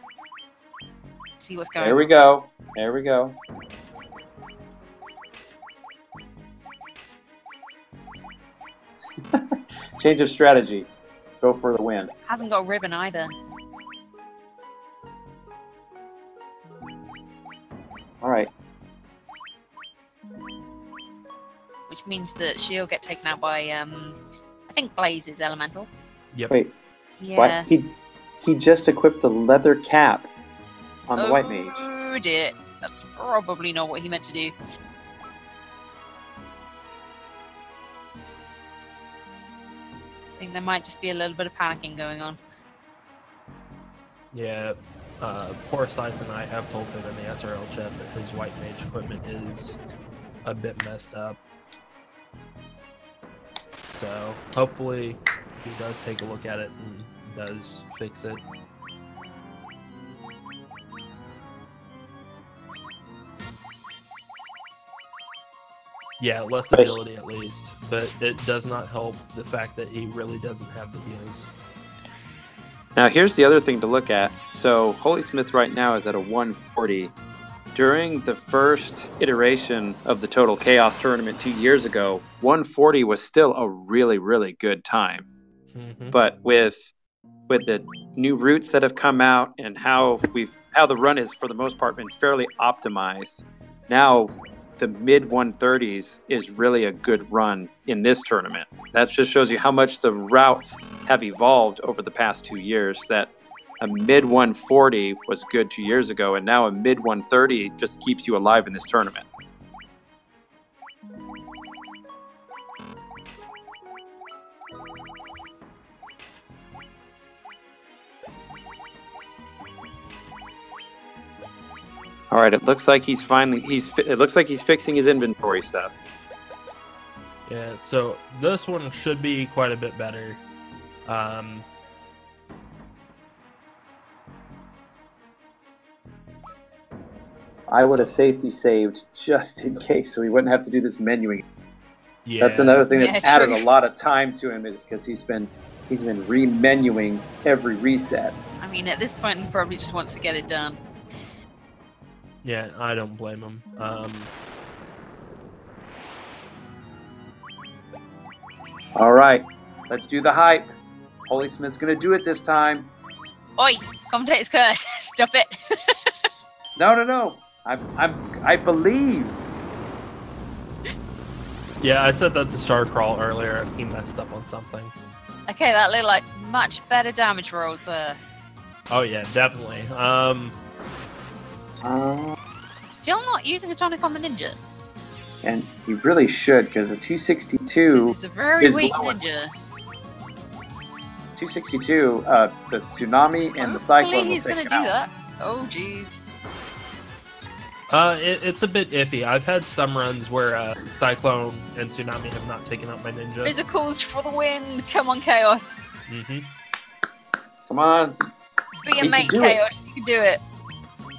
See what's going There on. we go. There we go. Change of strategy. Go for the win. Hasn't got a ribbon either. All right. Which means that she'll get taken out by, I think Blaze is elemental. Yep. Wait. Yeah. What? He just equipped the leather cap on the white mage. Oh dear. That's probably not what he meant to do. I think there might just be a little bit of panicking going on. Yeah. Poorscythe and I have told him in the SRL chat that his white mage equipment is a bit messed up. So hopefully he does take a look at it and does fix it. Yeah, less agility at least, but it does not help the fact that he really doesn't have the heals. Now, here's the other thing to look at. So, HolySmith right now is at a 140. During the first iteration of the Total Chaos tournament 2 years ago, 140 was still a really, really good time. Mm-hmm. But with the new routes that have come out and how the run has for the most part been fairly optimized, now the mid 130s is really a good run in this tournament. That just shows you how much the routes have evolved over the past 2 years, that a mid 140 was good 2 years ago, and now a mid 130 just keeps you alive in this tournament. All right, it looks like he's fixing his inventory stuff. Yeah, so this one should be quite a bit better. I would have safety saved just in case, so he wouldn't have to do this menuing. Yeah, That's another thing that's Yeah, added true. a lot of time to him, is because he's been re-menuing every reset. I mean, at this point, he probably just wants to get it done. yeah, I don't blame him. All right, let's do the hype. HolySmith's gonna do it this time. Oi! Commentator's curse! Stop it! No. I believe. Yeah, I said that to Starcrawl earlier, and he messed up on something. Okay, that looked like much better damage rolls there. Oh yeah, definitely. Still not using a tonic on the ninja. And he really should, because a 262. This is a very is weak lower. ninja. 262. The tsunami and the cyclone Hopefully will he's take gonna it do out. that. Oh jeez. It's a bit iffy. I've had some runs where Cyclone and Tsunami have not taken out my ninja. Physicals for the win! Come on, Chaos. Mm-hmm. Come on. Be a He mate, can do it. Chaos. You can do it.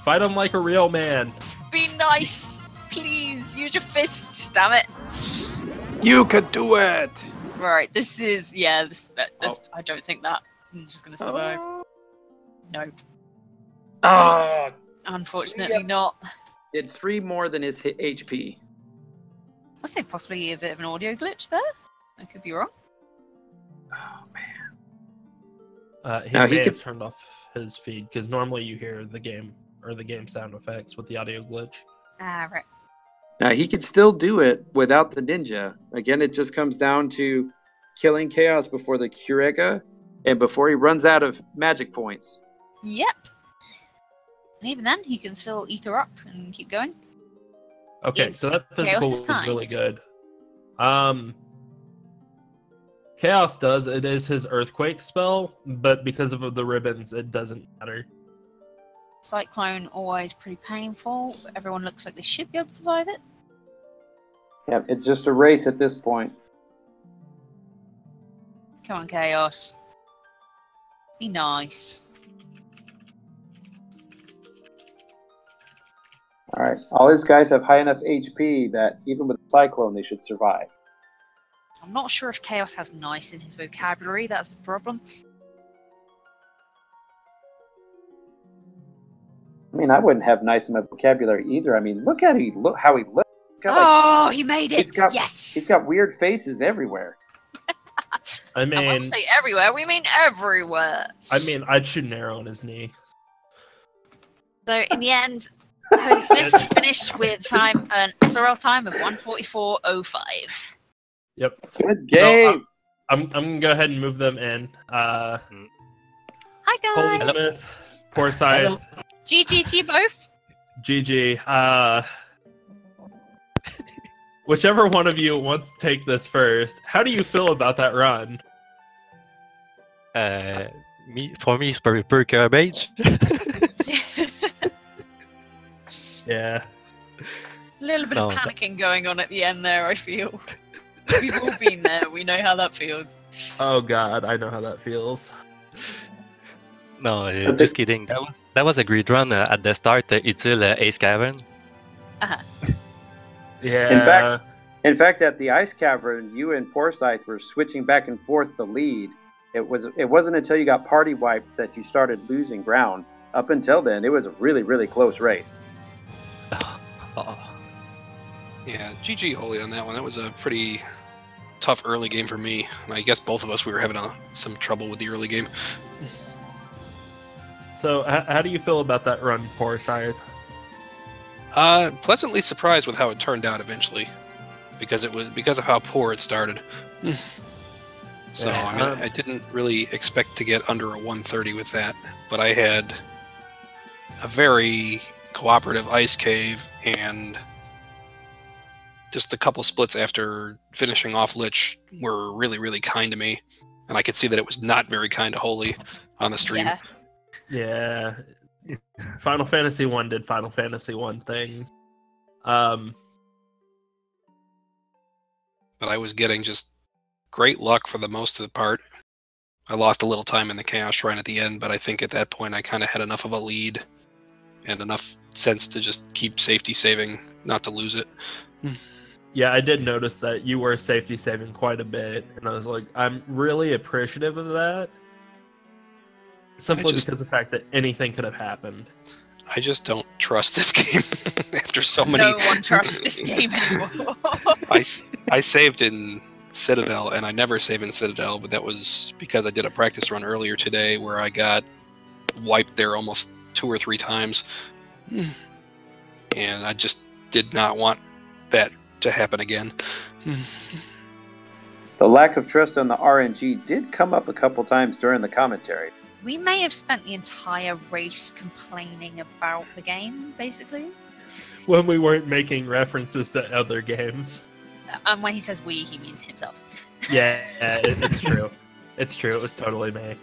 Fight him like a real man. Be nice. Please, use your fists, damn it. You could do it! Right, this is... Yeah, this I don't think that ninja's gonna survive. No. Oh, Unfortunately not. did 3 more than his HP. I'd say possibly a bit of an audio glitch there. I could be wrong. Oh man. He Now, he may could- have turned off his feed, because normally you hear the game sound effects with the audio glitch. Ah, right. Now he could still do it without the ninja. Again, it just comes down to killing Chaos before the Kurega and before he runs out of magic points. Yep. And even then, he can still eat her up and keep going. Okay, If so that Chaos physical is was really timed. good. Chaos does. It is his Earthquake spell, but because of the ribbons, it doesn't matter. Cyclone, always pretty painful. But everyone looks like they should be able to survive it. Yeah, it's just a race at this point. Come on, Chaos. Be nice. All right, all his guys have high enough HP that even with Cyclone, they should survive. I'm not sure if Chaos has nice in his vocabulary. That's the problem. I mean, I wouldn't have nice in my vocabulary either. I mean, look at it. Look how he looks. Oh, he made it! Yes! He's got weird faces everywhere. I mean, and when we say everywhere, we mean everywhere. I mean, I'd shoot an arrow in his knee. So in the end, HolySmith finished with an SRL time of 1:44:05. Yep. Good game. So, I'm gonna go ahead and move them in. Hi guys. HolySmith, Poorscythe, GG to you both. GG. Whichever one of you wants to take this first, how do you feel about that run? For me, it's per garbage. Yeah. A little bit of panicking going on at the end there, I feel. We've all been there. We know how that feels. Oh god, I know how that feels. No, just kidding. That was a great run at the start. Util Ace Cavern. Yeah. In fact, at the Ice Cavern, you and Poorscythe were switching back and forth the lead. It wasn't until you got party wiped that you started losing ground. Up until then, it was a really, really close race. Yeah, GG Holy on that one. That was a pretty tough early game for me. And I guess both of us, we were having some trouble with the early game. So, how do you feel about that run, Poorscythe? Pleasantly surprised with how it turned out eventually, because of how poor it started. So Yeah, I mean, I didn't really expect to get under a 130 with that, but I had a very cooperative ice cave, and just a couple splits after finishing off Lich were really, really kind to me, and I could see that it was not very kind to Holy on the stream. Yeah. Final Fantasy 1 did Final Fantasy 1 things. But I was getting just great luck for the most of the part. I lost a little time in the Chaos Shrine at the end, but I think at that point I kind of had enough of a lead and enough sense to just keep safety saving, not to lose it. Yeah, I did notice that you were safety saving quite a bit, and I was like, I'm really appreciative of that. Simply because of the fact that anything could have happened. I just don't trust this game after so many... No one trusts this game anymore. I saved in Citadel, and I never save in Citadel, but that was because I did a practice run earlier today where I got wiped there almost 2 or 3 times. And I just did not want that to happen again. The lack of trust on the RNG did come up a couple times during the commentary. We may have spent the entire race complaining about the game, basically. When we weren't making references to other games. And when he says we, he means himself. Yeah, it's true. It's true. It was totally me.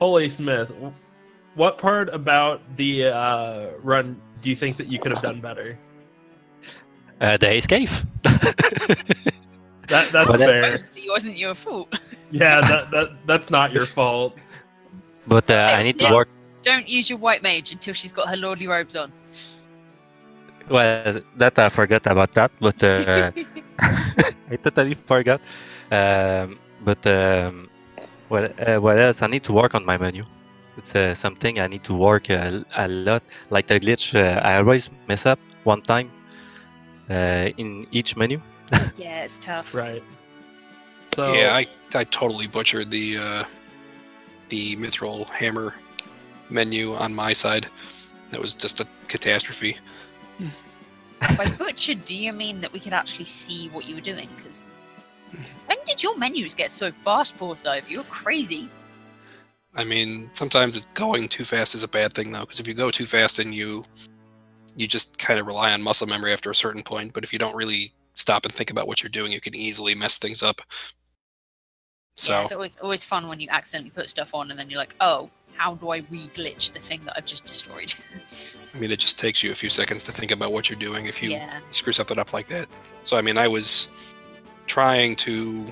HolySmith, what part about the run do you think that you could have done better? The Ace Cave. That's fair. Mostly wasn't your fault. Yeah, that's not your fault. But I need to work. Don't use your white mage until she's got her lordly robes on. Well, that I forgot about that, but I totally forgot. What else? I need to work on my menu. It's something I need to work a lot. Like the glitch, I always mess up one time in each menu. Yeah, it's tough. Right. So yeah, I totally butchered the Mithril Hammer menu on my side. That was just a catastrophe. By butchered, do you mean that we could actually see what you were doing? Because when did your menus get so fast, Poorscythe? You're crazy. I mean, sometimes going too fast is a bad thing, though, because if you go too fast and you just kind of rely on muscle memory after a certain point, but if you don't really stop and think about what you're doing, you can easily mess things up. So yeah, it's always fun when you accidentally put stuff on and then you're like, oh, how do I re-glitch the thing that I've just destroyed? I mean, it just takes you a few seconds to think about what you're doing if you screw something up like that. So, I mean, I was trying to...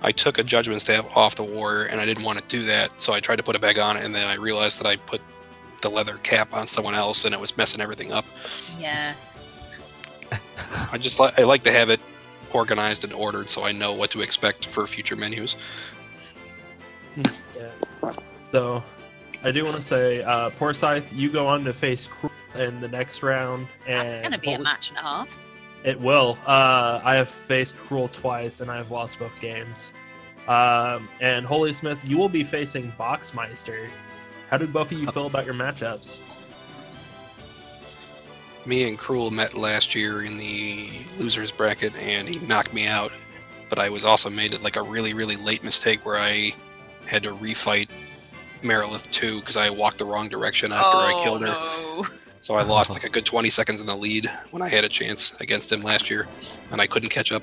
I took a Judgment Staff off the warrior, and I didn't want to do that, so I tried to put it back on, and then I realized that I put the leather cap on someone else, and it was messing everything up. Yeah. So I like to have it organized and ordered so I know what to expect for future menus. Yeah. So, I do want to say, Poorscythe, you go on to face Cruel in the next round. And That's going to be a match and a half. It will. I have faced Cruel twice, and I have lost both games. And HolySmith, you will be facing Boxmeister. How did both of you feel about your matchups? Me and Cruel met last year in the losers bracket, and he knocked me out. But I was also made like a really, really late mistake where I had to refight Marilith 2 because I walked the wrong direction after I killed her. No. So I lost like a good 20 seconds in the lead when I had a chance against him last year, and I couldn't catch up.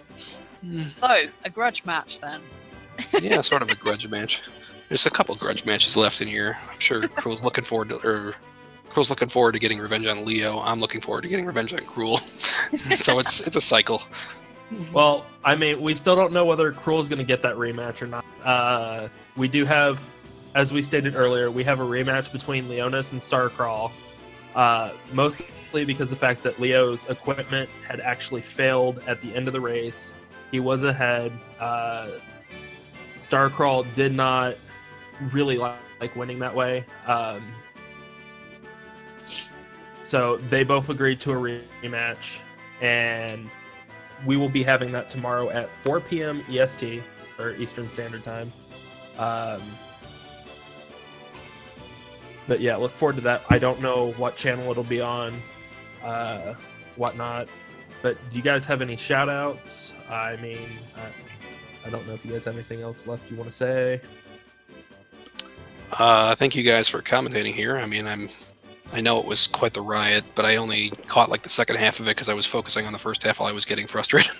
So, a grudge match then. Yeah, sort of a grudge match. There's a couple grudge matches left in here. I'm sure Cruel's looking forward to getting revenge on Leo. I'm looking forward to getting revenge on Cruel. So it's a cycle. Well, I mean, we still don't know whether Cruel is going to get that rematch or not. We do have, as we stated earlier, we have a rematch between Leonis and Starcrawl. Mostly because of the fact that Leo's equipment had actually failed at the end of the race. He was ahead. Starcrawl did not really like winning that way. So they both agreed to a rematch, and we will be having that tomorrow at 4 p.m. EST, or Eastern Standard Time. But yeah, look forward to that. I don't know what channel it'll be on, whatnot. But do you guys have any shout-outs? I mean, I don't know if you guys have anything else left you want to say. Thank you guys for commentating here. I mean, I know it was quite the riot, but I only caught like the second half of it because I was focusing on the first half while I was getting frustrated.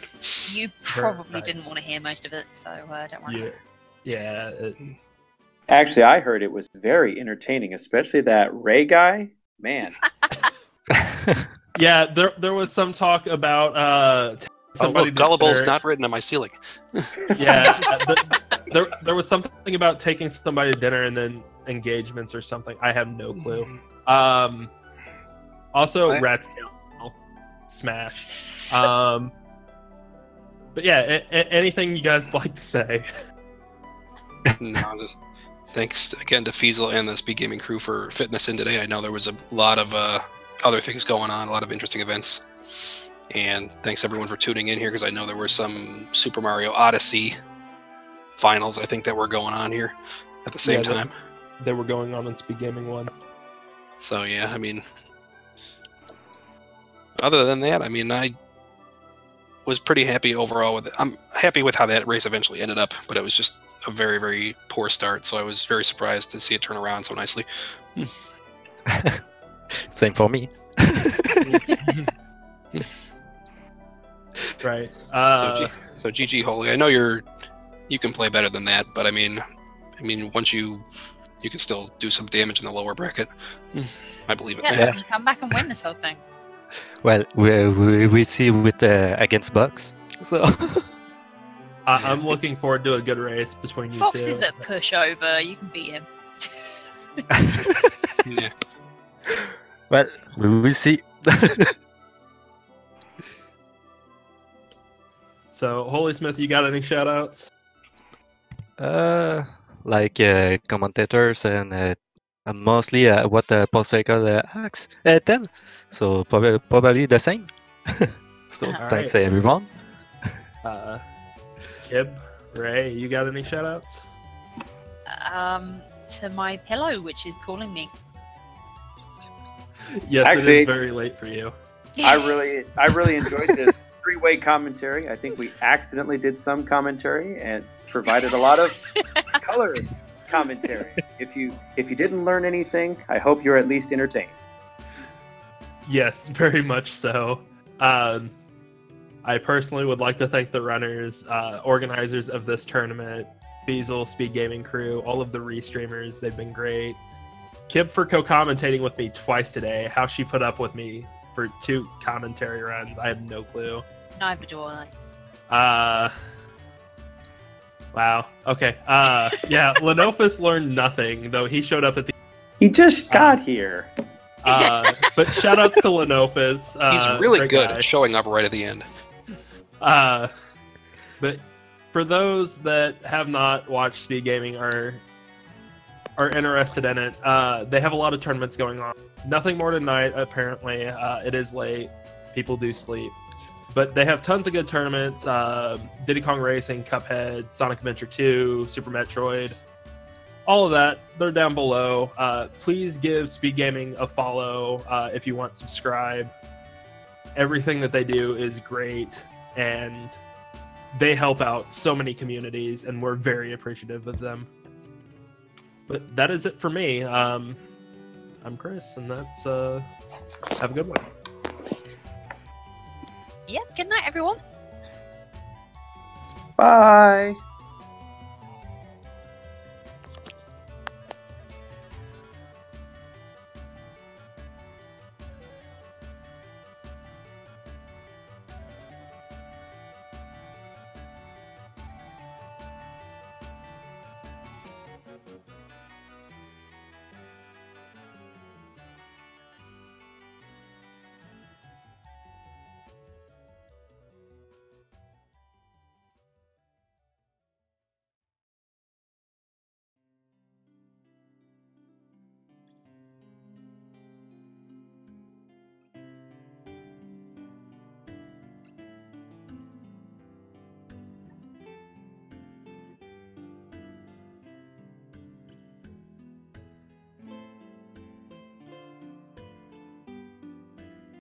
You probably didn't want to hear most of it, so don't worry. Yeah. Actually, I heard it was very entertaining, especially that Ray guy. Man. Yeah, there was some talk about somebody. Gullible's not written on my ceiling. Yeah, there was something about taking somebody to dinner and then engagements or something. I have no clue. Also, Rat's Tail smash. But yeah, anything you guys like to say? No, just thanks again to Feasel and the Speed Gaming crew for fitting us in today. I know there was a lot of other things going on, a lot of interesting events. And thanks everyone for tuning in here, because I know there were some Super Mario Odyssey finals, I think, that were going on here at the same time. They were going on in Speed Gaming 1. So yeah, I mean, other than that, I mean, I was pretty happy overall with it. I'm happy with how that race eventually ended up, but it was just a very, very poor start, so I was very surprised to see it turn around so nicely. Same for me. Right. So GG Holy. I know you can play better than that, but I mean once you can still do some damage in the lower bracket. I believe it. Yeah, you come back and win this whole thing. Well, we see with against Bucks, so. I'm looking forward to a good race between you Box two. is a pushover. You can beat him. Yeah. Well, we will see. So, HolySmith, you got any shout-outs? Like commentators and mostly what Poorscythe asks tell. So probably the same. So All thanks right. everyone. Kib, Ray, you got any shout-outs? To my pillow, which is calling me. Yes, Actually, it is very late for you. I really enjoyed this three-way commentary. I think we accidentally did some commentary and provided a lot of color commentary. If you didn't learn anything, I hope you're at least entertained. Yes, very much so. I personally would like to thank the runners, organizers of this tournament, Feasel, Speed Gaming crew, all of the restreamers. They've been great. Kib for co-commentating with me twice today. How she put up with me for 2 commentary runs, I have no clue. Neither do I. Wow. Okay. Yeah, Lenofus learned nothing, though he showed up at the... He just got here. But shout outs to Lenofus. He's really great good guy. at showing up right at the end. But for those that have not watched Speed Gaming, our are interested in it, they have a lot of tournaments going on. Nothing more tonight, apparently. It is late. People do sleep. But they have tons of good tournaments. Diddy Kong Racing, Cuphead, Sonic Adventure 2, Super Metroid. All of that, they're down below. Please give Speed Gaming a follow if you want. Subscribe. Everything that they do is great. And they help out so many communities, and we're very appreciative of them. But that is it for me. I'm Chris, and that's have a good one. Yeah, good night, everyone. Bye.